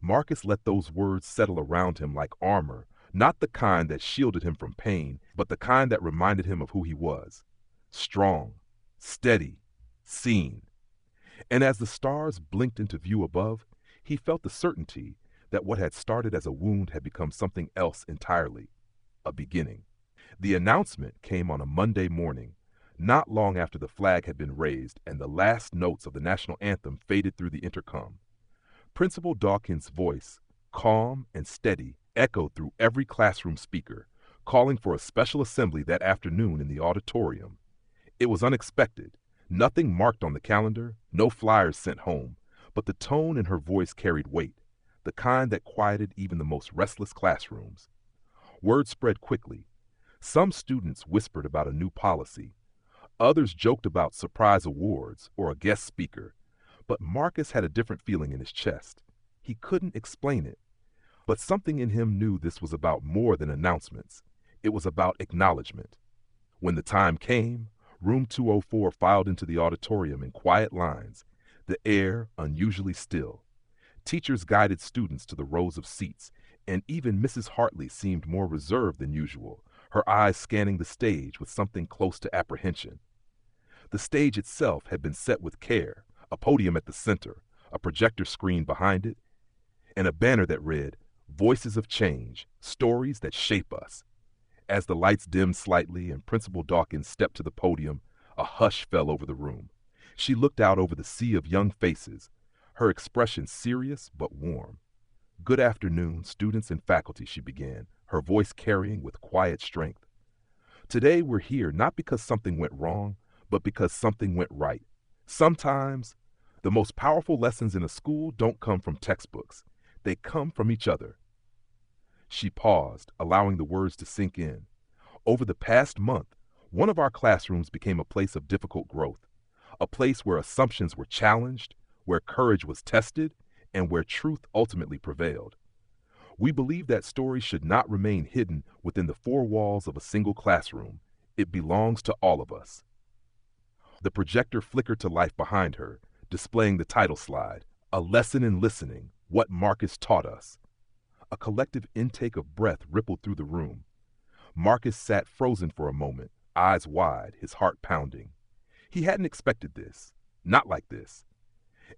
A: Marcus let those words settle around him like armor, not the kind that shielded him from pain, but the kind that reminded him of who he was. Strong, steady, seen. And as the stars blinked into view above, he felt the certainty that what had started as a wound had become something else entirely, a beginning. The announcement came on a Monday morning, not long after the flag had been raised and the last notes of the national anthem faded through the intercom. Principal Dawkins' voice, calm and steady, echoed through every classroom speaker, calling for a special assembly that afternoon in the auditorium. It was unexpected, nothing marked on the calendar, no flyers sent home, but the tone in her voice carried weight, the kind that quieted even the most restless classrooms. Word spread quickly. Some students whispered about a new policy. Others joked about surprise awards or a guest speaker. But Marcus had a different feeling in his chest. He couldn't explain it. But something in him knew this was about more than announcements. It was about acknowledgement. When the time came, room 204 filed into the auditorium in quiet lines, the air unusually still. Teachers guided students to the rows of seats, and even Mrs. Hartley seemed more reserved than usual, her eyes scanning the stage with something close to apprehension. The stage itself had been set with care, a podium at the center, a projector screen behind it, and a banner that read, "Voices of Change, Stories That Shape Us." As the lights dimmed slightly and Principal Dawkins stepped to the podium, a hush fell over the room. She looked out over the sea of young faces, her expression serious but warm. "Good afternoon, students and faculty," she began, her voice carrying with quiet strength. "Today we're here not because something went wrong, but because something went right. Sometimes, the most powerful lessons in a school don't come from textbooks. They come from each other. She paused, allowing the words to sink in. Over the past month, one of our classrooms became a place of difficult growth, a place where assumptions were challenged, where courage was tested, and where truth ultimately prevailed. We believe that stories should not remain hidden within the four walls of a single classroom. It belongs to all of us. The projector flickered to life behind her, displaying the title slide, A Lesson in Listening, What Marcus Taught Us. A collective intake of breath rippled through the room. Marcus sat frozen for a moment, eyes wide, his heart pounding. He hadn't expected this. Not like this.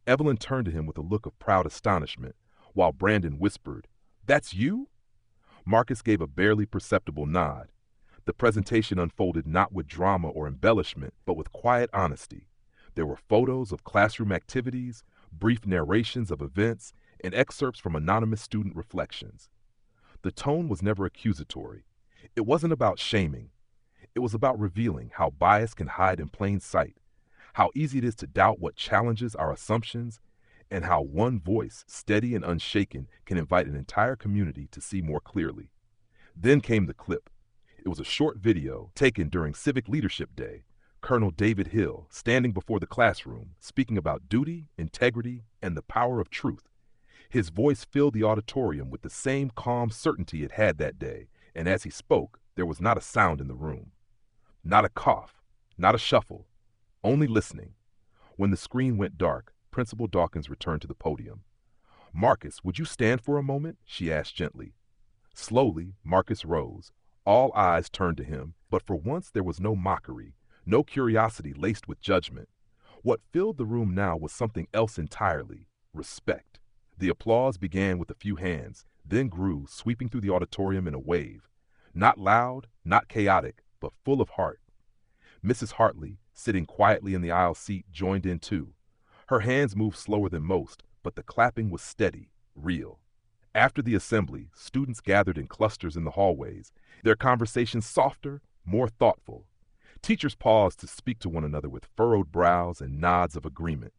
A: Evelyn turned to him with a look of proud astonishment, while Brandon whispered, "That's you?" Marcus gave a barely perceptible nod. The presentation unfolded not with drama or embellishment, but with quiet honesty. There were photos of classroom activities, brief narrations of events, and excerpts from anonymous student reflections. The tone was never accusatory. It wasn't about shaming. It was about revealing how bias can hide in plain sight, how easy it is to doubt what challenges our assumptions, and how one voice, steady and unshaken, can invite an entire community to see more clearly. Then came the clip. It was a short video taken during Civic Leadership Day. Colonel David Hill, standing before the classroom, speaking about duty, integrity, and the power of truth. His voice filled the auditorium with the same calm certainty it had that day, and as he spoke, there was not a sound in the room. Not a cough, not a shuffle, only listening. When the screen went dark, Principal Dawkins returned to the podium. "Marcus, would you stand for a moment?" she asked gently. Slowly, Marcus rose. All eyes turned to him, but for once there was no mockery, no curiosity laced with judgment. What filled the room now was something else entirely: respect. The applause began with a few hands, then grew, sweeping through the auditorium in a wave. Not loud, not chaotic, but full of heart. Mrs. Hartley, sitting quietly in the aisle seat, joined in too. Her hands moved slower than most, but the clapping was steady, real. After the assembly, students gathered in clusters in the hallways, their conversations softer, more thoughtful. Teachers paused to speak to one another with furrowed brows and nods of agreement.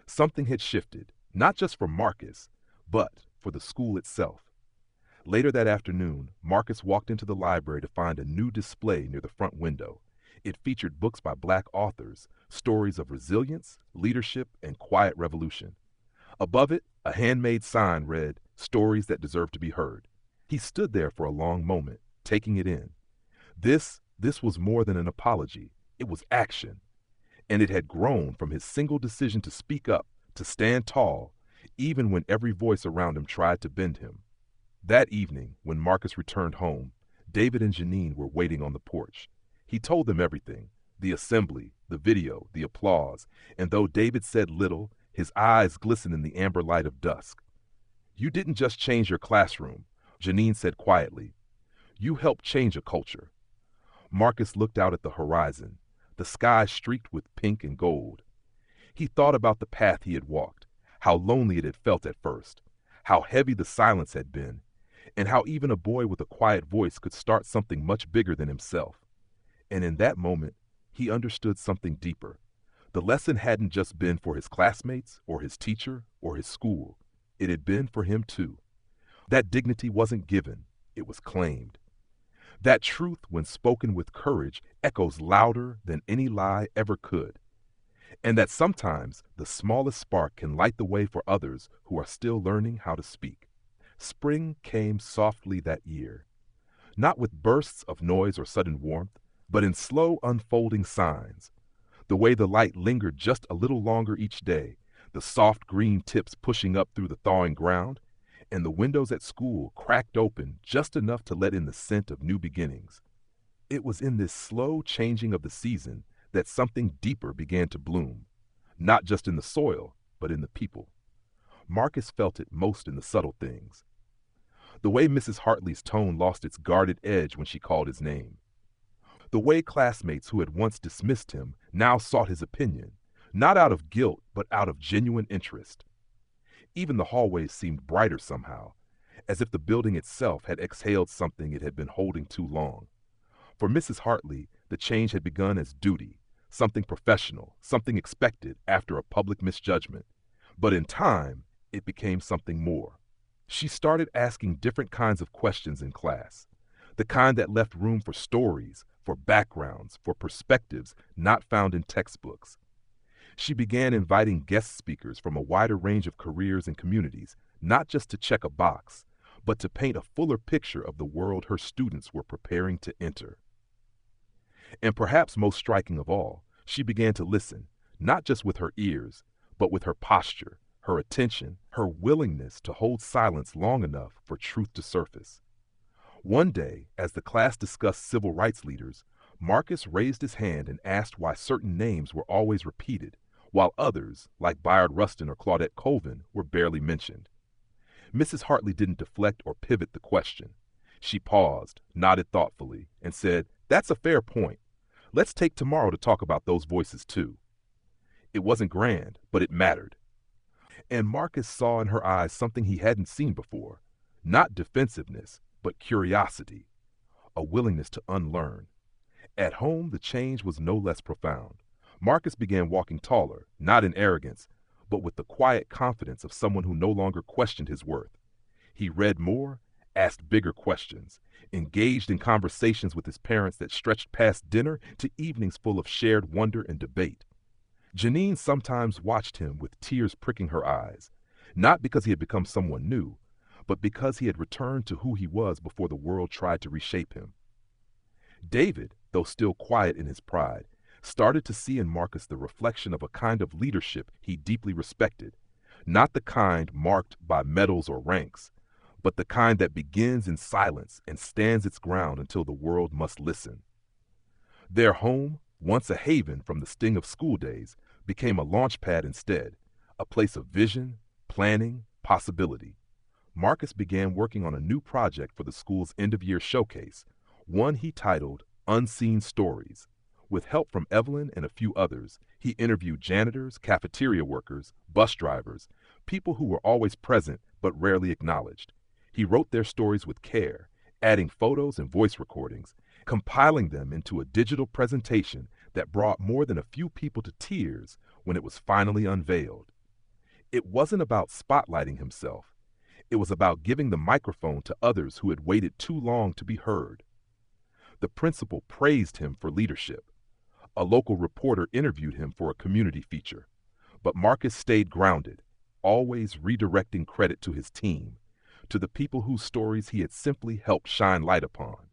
A: Something had shifted, not just for Marcus, but for the school itself. Later that afternoon, Marcus walked into the library to find a new display near the front window. It featured books by Black authors, stories of resilience, leadership, and quiet revolution. Above it, a handmade sign read, "Stories that deserve to be heard." He stood there for a long moment, taking it in. This was more than an apology. It was action. And it had grown from his single decision to speak up, to stand tall, even when every voice around him tried to bend him. That evening, when Marcus returned home, David and Janine were waiting on the porch. He told them everything: the assembly, the video, the applause, and though David said little, his eyes glistened in the amber light of dusk. "You didn't just change your classroom," Janine said quietly. "You helped change a culture." Marcus looked out at the horizon, the sky streaked with pink and gold. He thought about the path he had walked, how lonely it had felt at first, how heavy the silence had been, and how even a boy with a quiet voice could start something much bigger than himself. And in that moment, he understood something deeper. The lesson hadn't just been for his classmates or his teacher or his school. It had been for him too. That dignity wasn't given, it was claimed. That truth, when spoken with courage, echoes louder than any lie ever could. And that sometimes the smallest spark can light the way for others who are still learning how to speak. Spring came softly that year, not with bursts of noise or sudden warmth, but in slow unfolding signs. The way the light lingered just a little longer each day, the soft green tips pushing up through the thawing ground, and the windows at school cracked open just enough to let in the scent of new beginnings. It was in this slow changing of the season that something deeper began to bloom, not just in the soil, but in the people. Marcus felt it most in the subtle things. The way Mrs. Hartley's tone lost its guarded edge when she called his name. The way classmates who had once dismissed him now sought his opinion, not out of guilt, but out of genuine interest. Even the hallways seemed brighter somehow, as if the building itself had exhaled something it had been holding too long. For Mrs. Hartley, the change had begun as duty, something professional, something expected after a public misjudgment. But in time, it became something more. She started asking different kinds of questions in class, the kind that left room for stories, for backgrounds, for perspectives not found in textbooks. She began inviting guest speakers from a wider range of careers and communities, not just to check a box, but to paint a fuller picture of the world her students were preparing to enter. And perhaps most striking of all, she began to listen, not just with her ears, but with her posture, her attention, her willingness to hold silence long enough for truth to surface. One day, as the class discussed civil rights leaders, Marcus raised his hand and asked why certain names were always repeated, while others, like Bayard Rustin or Claudette Colvin, were barely mentioned. Mrs. Hartley didn't deflect or pivot the question. She paused, nodded thoughtfully, and said, "That's a fair point. Let's take tomorrow to talk about those voices too." It wasn't grand, but it mattered. And Marcus saw in her eyes something he hadn't seen before. Not defensiveness, but curiosity, a willingness to unlearn. At home, the change was no less profound. Marcus began walking taller, not in arrogance, but with the quiet confidence of someone who no longer questioned his worth. He read more, asked bigger questions, engaged in conversations with his parents that stretched past dinner to evenings full of shared wonder and debate. Janine sometimes watched him with tears pricking her eyes, not because he had become someone new, but because he had returned to who he was before the world tried to reshape him. David, though still quiet in his pride, started to see in Marcus the reflection of a kind of leadership he deeply respected, not the kind marked by medals or ranks, but the kind that begins in silence and stands its ground until the world must listen. Their home, once a haven from the sting of school days, became a launch pad instead, a place of vision, planning, possibility. Marcus began working on a new project for the school's end-of-year showcase, one he titled Unseen Stories. With help from Evelyn and a few others, he interviewed janitors, cafeteria workers, bus drivers, people who were always present but rarely acknowledged. He wrote their stories with care, adding photos and voice recordings, compiling them into a digital presentation that brought more than a few people to tears when it was finally unveiled. It wasn't about spotlighting himself. It was about giving the microphone to others who had waited too long to be heard. The principal praised him for leadership. A local reporter interviewed him for a community feature. But Marcus stayed grounded, always redirecting credit to his team, to the people whose stories he had simply helped shine light upon.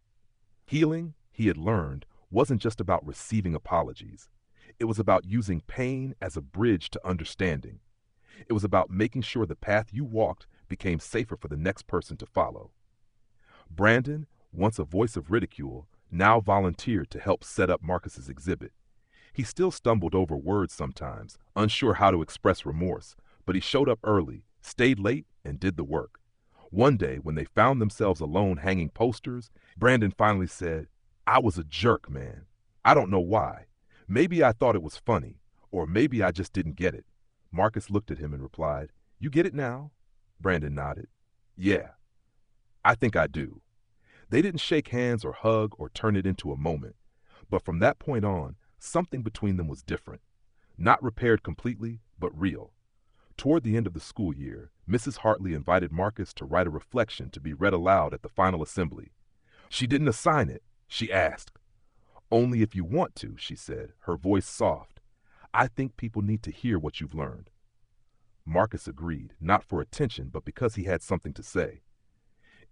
A: Healing, he had learned, wasn't just about receiving apologies. It was about using pain as a bridge to understanding. It was about making sure the path you walked became safer for the next person to follow. Brandon, once a voice of ridicule, now volunteered to help set up Marcus's exhibit. He still stumbled over words sometimes, unsure how to express remorse, but he showed up early, stayed late, and did the work. One day, when they found themselves alone hanging posters, Brandon finally said, "I was a jerk, man. I don't know why. Maybe I thought it was funny, or maybe I just didn't get it." Marcus looked at him and replied, "You get it now?" Brandon nodded. "Yeah, I think I do." They didn't shake hands or hug or turn it into a moment, but from that point on, something between them was different. Not repaired completely, but real. Toward the end of the school year, Mrs. Hartley invited Marcus to write a reflection to be read aloud at the final assembly. She didn't assign it, she asked. "Only if you want to," she said, her voice soft. "I think people need to hear what you've learned." Marcus agreed, not for attention, but because he had something to say.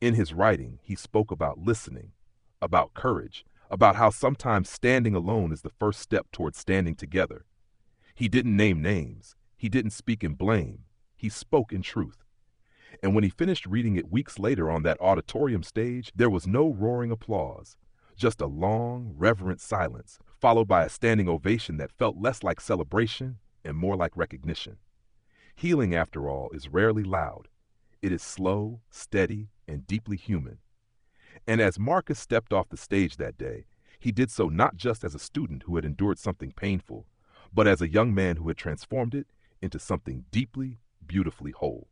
A: In his writing, he spoke about listening, about courage, about how sometimes standing alone is the first step toward standing together. He didn't name names. He didn't speak in blame. He spoke in truth. And when he finished reading it weeks later on that auditorium stage, there was no roaring applause, just a long, reverent silence, followed by a standing ovation that felt less like celebration and more like recognition. Healing, after all, is rarely loud. It is slow, steady, and deeply human. And as Marcus stepped off the stage that day, he did so not just as a student who had endured something painful, but as a young man who had transformed it into something deeply, beautifully whole.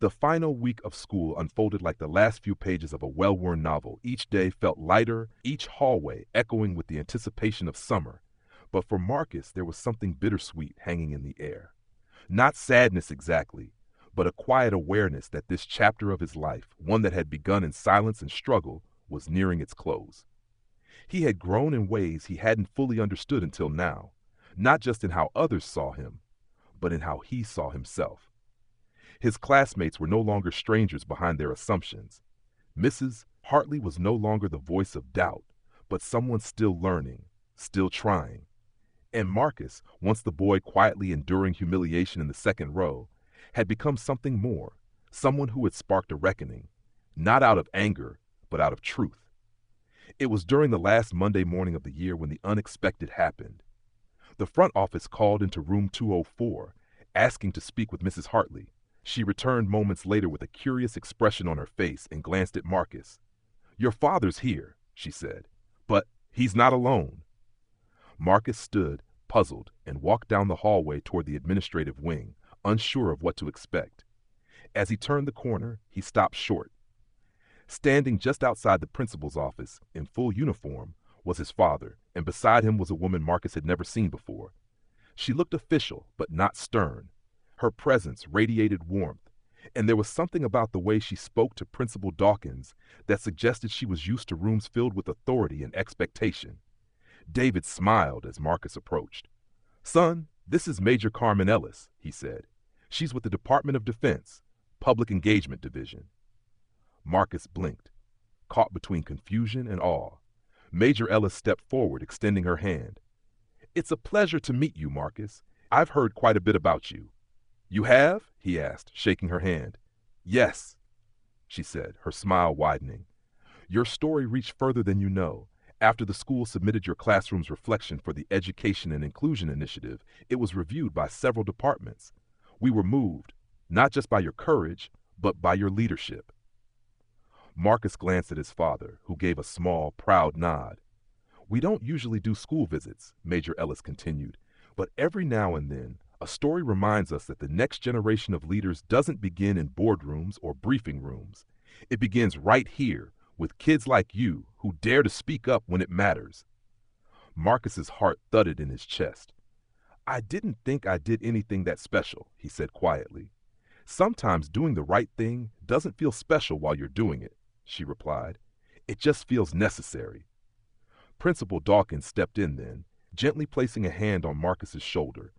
A: The final week of school unfolded like the last few pages of a well-worn novel. Each day felt lighter, each hallway echoing with the anticipation of summer. But for Marcus, there was something bittersweet hanging in the air. Not sadness exactly, but a quiet awareness that this chapter of his life, one that had begun in silence and struggle, was nearing its close. He had grown in ways he hadn't fully understood until now, not just in how others saw him, but in how he saw himself. His classmates were no longer strangers behind their assumptions. Mrs. Hartley was no longer the voice of doubt, but someone still learning, still trying. And Marcus, once the boy quietly enduring humiliation in the second row, had become something more, someone who had sparked a reckoning, not out of anger, but out of truth. It was during the last Monday morning of the year when the unexpected happened. The front office called into room 204, asking to speak with Mrs. Hartley. She returned moments later with a curious expression on her face and glanced at Marcus. "Your father's here," she said, "but he's not alone." Marcus stood, puzzled, and walked down the hallway toward the administrative wing, unsure of what to expect. As he turned the corner, he stopped short. Standing just outside the principal's office, in full uniform, was his father, and beside him was a woman Marcus had never seen before. She looked official, but not stern. Her presence radiated warmth, and there was something about the way she spoke to Principal Dawkins that suggested she was used to rooms filled with authority and expectation. David smiled as Marcus approached. "Son, this is Major Carmen Ellis," he said. "She's with the Department of Defense, Public Engagement Division." Marcus blinked, caught between confusion and awe. Major Ellis stepped forward, extending her hand. "It's a pleasure to meet you, Marcus. I've heard quite a bit about you." "You have?" he asked, shaking her hand. "Yes," she said, her smile widening. "Your story reached further than you know. After the school submitted your classroom's reflection for the Education and Inclusion Initiative, it was reviewed by several departments. We were moved, not just by your courage, but by your leadership." Marcus glanced at his father, who gave a small, proud nod. "We don't usually do school visits," Major Ellis continued, "but every now and then, a story reminds us that the next generation of leaders doesn't begin in boardrooms or briefing rooms. It begins right here, with kids like you who dare to speak up when it matters." Marcus's heart thudded in his chest. "I didn't think I did anything that special," he said quietly. "Sometimes doing the right thing doesn't feel special while you're doing it," she replied. "It just feels necessary." Principal Dawkins stepped in then, gently placing a hand on Marcus's shoulder.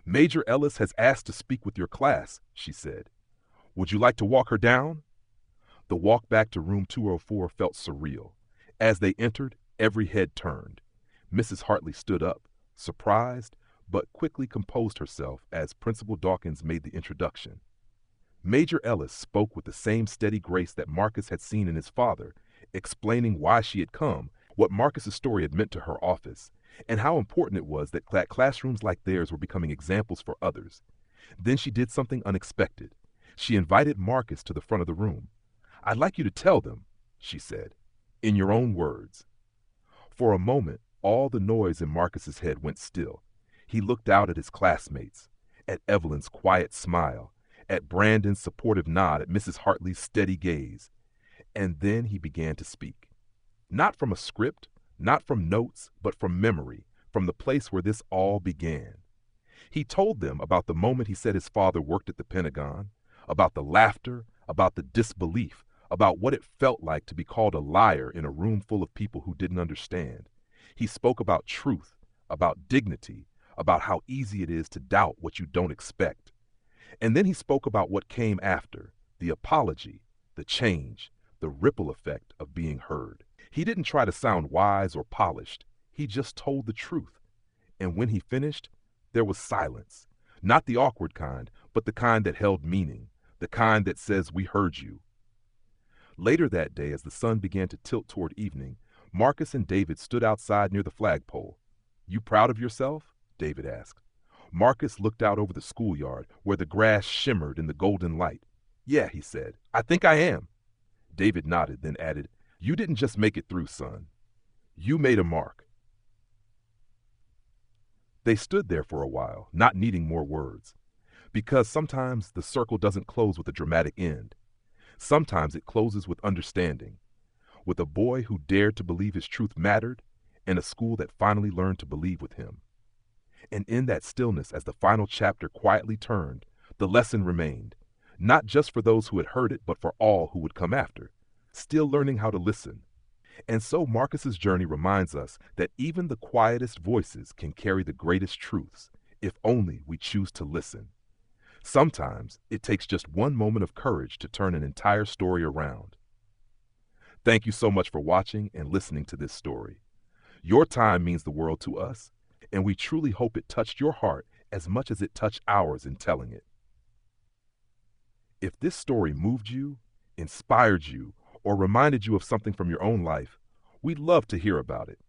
A: "Major Ellis has asked to speak with your class," she said. "Would you like to walk her down?" The walk back to room 204 felt surreal. As they entered, every head turned. Mrs. Hartley stood up, surprised, but quickly composed herself as Principal Dawkins made the introduction. Major Ellis spoke with the same steady grace that Marcus had seen in his father, explaining why she had come, what Marcus's story had meant to her office, and how important it was that classrooms like theirs were becoming examples for others. Then she did something unexpected. She invited Marcus to the front of the room. "I'd like you to tell them," she said, "in your own words." For a moment, all the noise in Marcus's head went still. He looked out at his classmates, at Evelyn's quiet smile, at Brandon's supportive nod, at Mrs. Hartley's steady gaze. And then he began to speak. Not from a script, not from notes, but from memory, from the place where this all began. He told them about the moment he said his father worked at the Pentagon, about the laughter, about the disbelief, about what it felt like to be called a liar in a room full of people who didn't understand. He spoke about truth, about dignity, about how easy it is to doubt what you don't expect. And then he spoke about what came after, the apology, the change, the ripple effect of being heard. He didn't try to sound wise or polished. He just told the truth. And when he finished, there was silence. Not the awkward kind, but the kind that held meaning, the kind that says, "We heard you." Later that day, as the sun began to tilt toward evening, Marcus and David stood outside near the flagpole. "You proud of yourself?" David asked. Marcus looked out over the schoolyard, where the grass shimmered in the golden light. "Yeah," he said, "I think I am." David nodded, then added, "You didn't just make it through, son. You made a mark." They stood there for a while, not needing more words. Because sometimes the circle doesn't close with a dramatic end. Sometimes it closes with understanding, with a boy who dared to believe his truth mattered, and a school that finally learned to believe with him. And in that stillness, as the final chapter quietly turned, the lesson remained, not just for those who had heard it, but for all who would come after, still learning how to listen. And so Marcus's journey reminds us that even the quietest voices can carry the greatest truths, if only we choose to listen. Sometimes it takes just one moment of courage to turn an entire story around. Thank you so much for watching and listening to this story. Your time means the world to us, and we truly hope it touched your heart as much as it touched ours in telling it. If this story moved you, inspired you, or reminded you of something from your own life, we'd love to hear about it.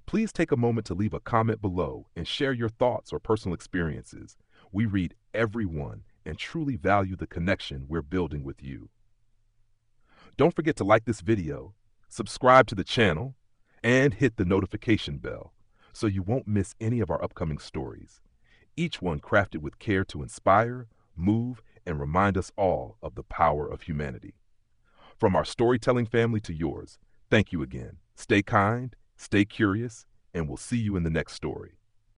A: Please take a moment to leave a comment below and share your thoughts or personal experiences. We read every one and truly value the connection we're building with you. Don't forget to like this video, subscribe to the channel, and hit the notification bell so you won't miss any of our upcoming stories, each one crafted with care to inspire, move, and remind us all of the power of humanity. From our storytelling family to yours, thank you again. Stay kind, stay curious, and we'll see you in the next story.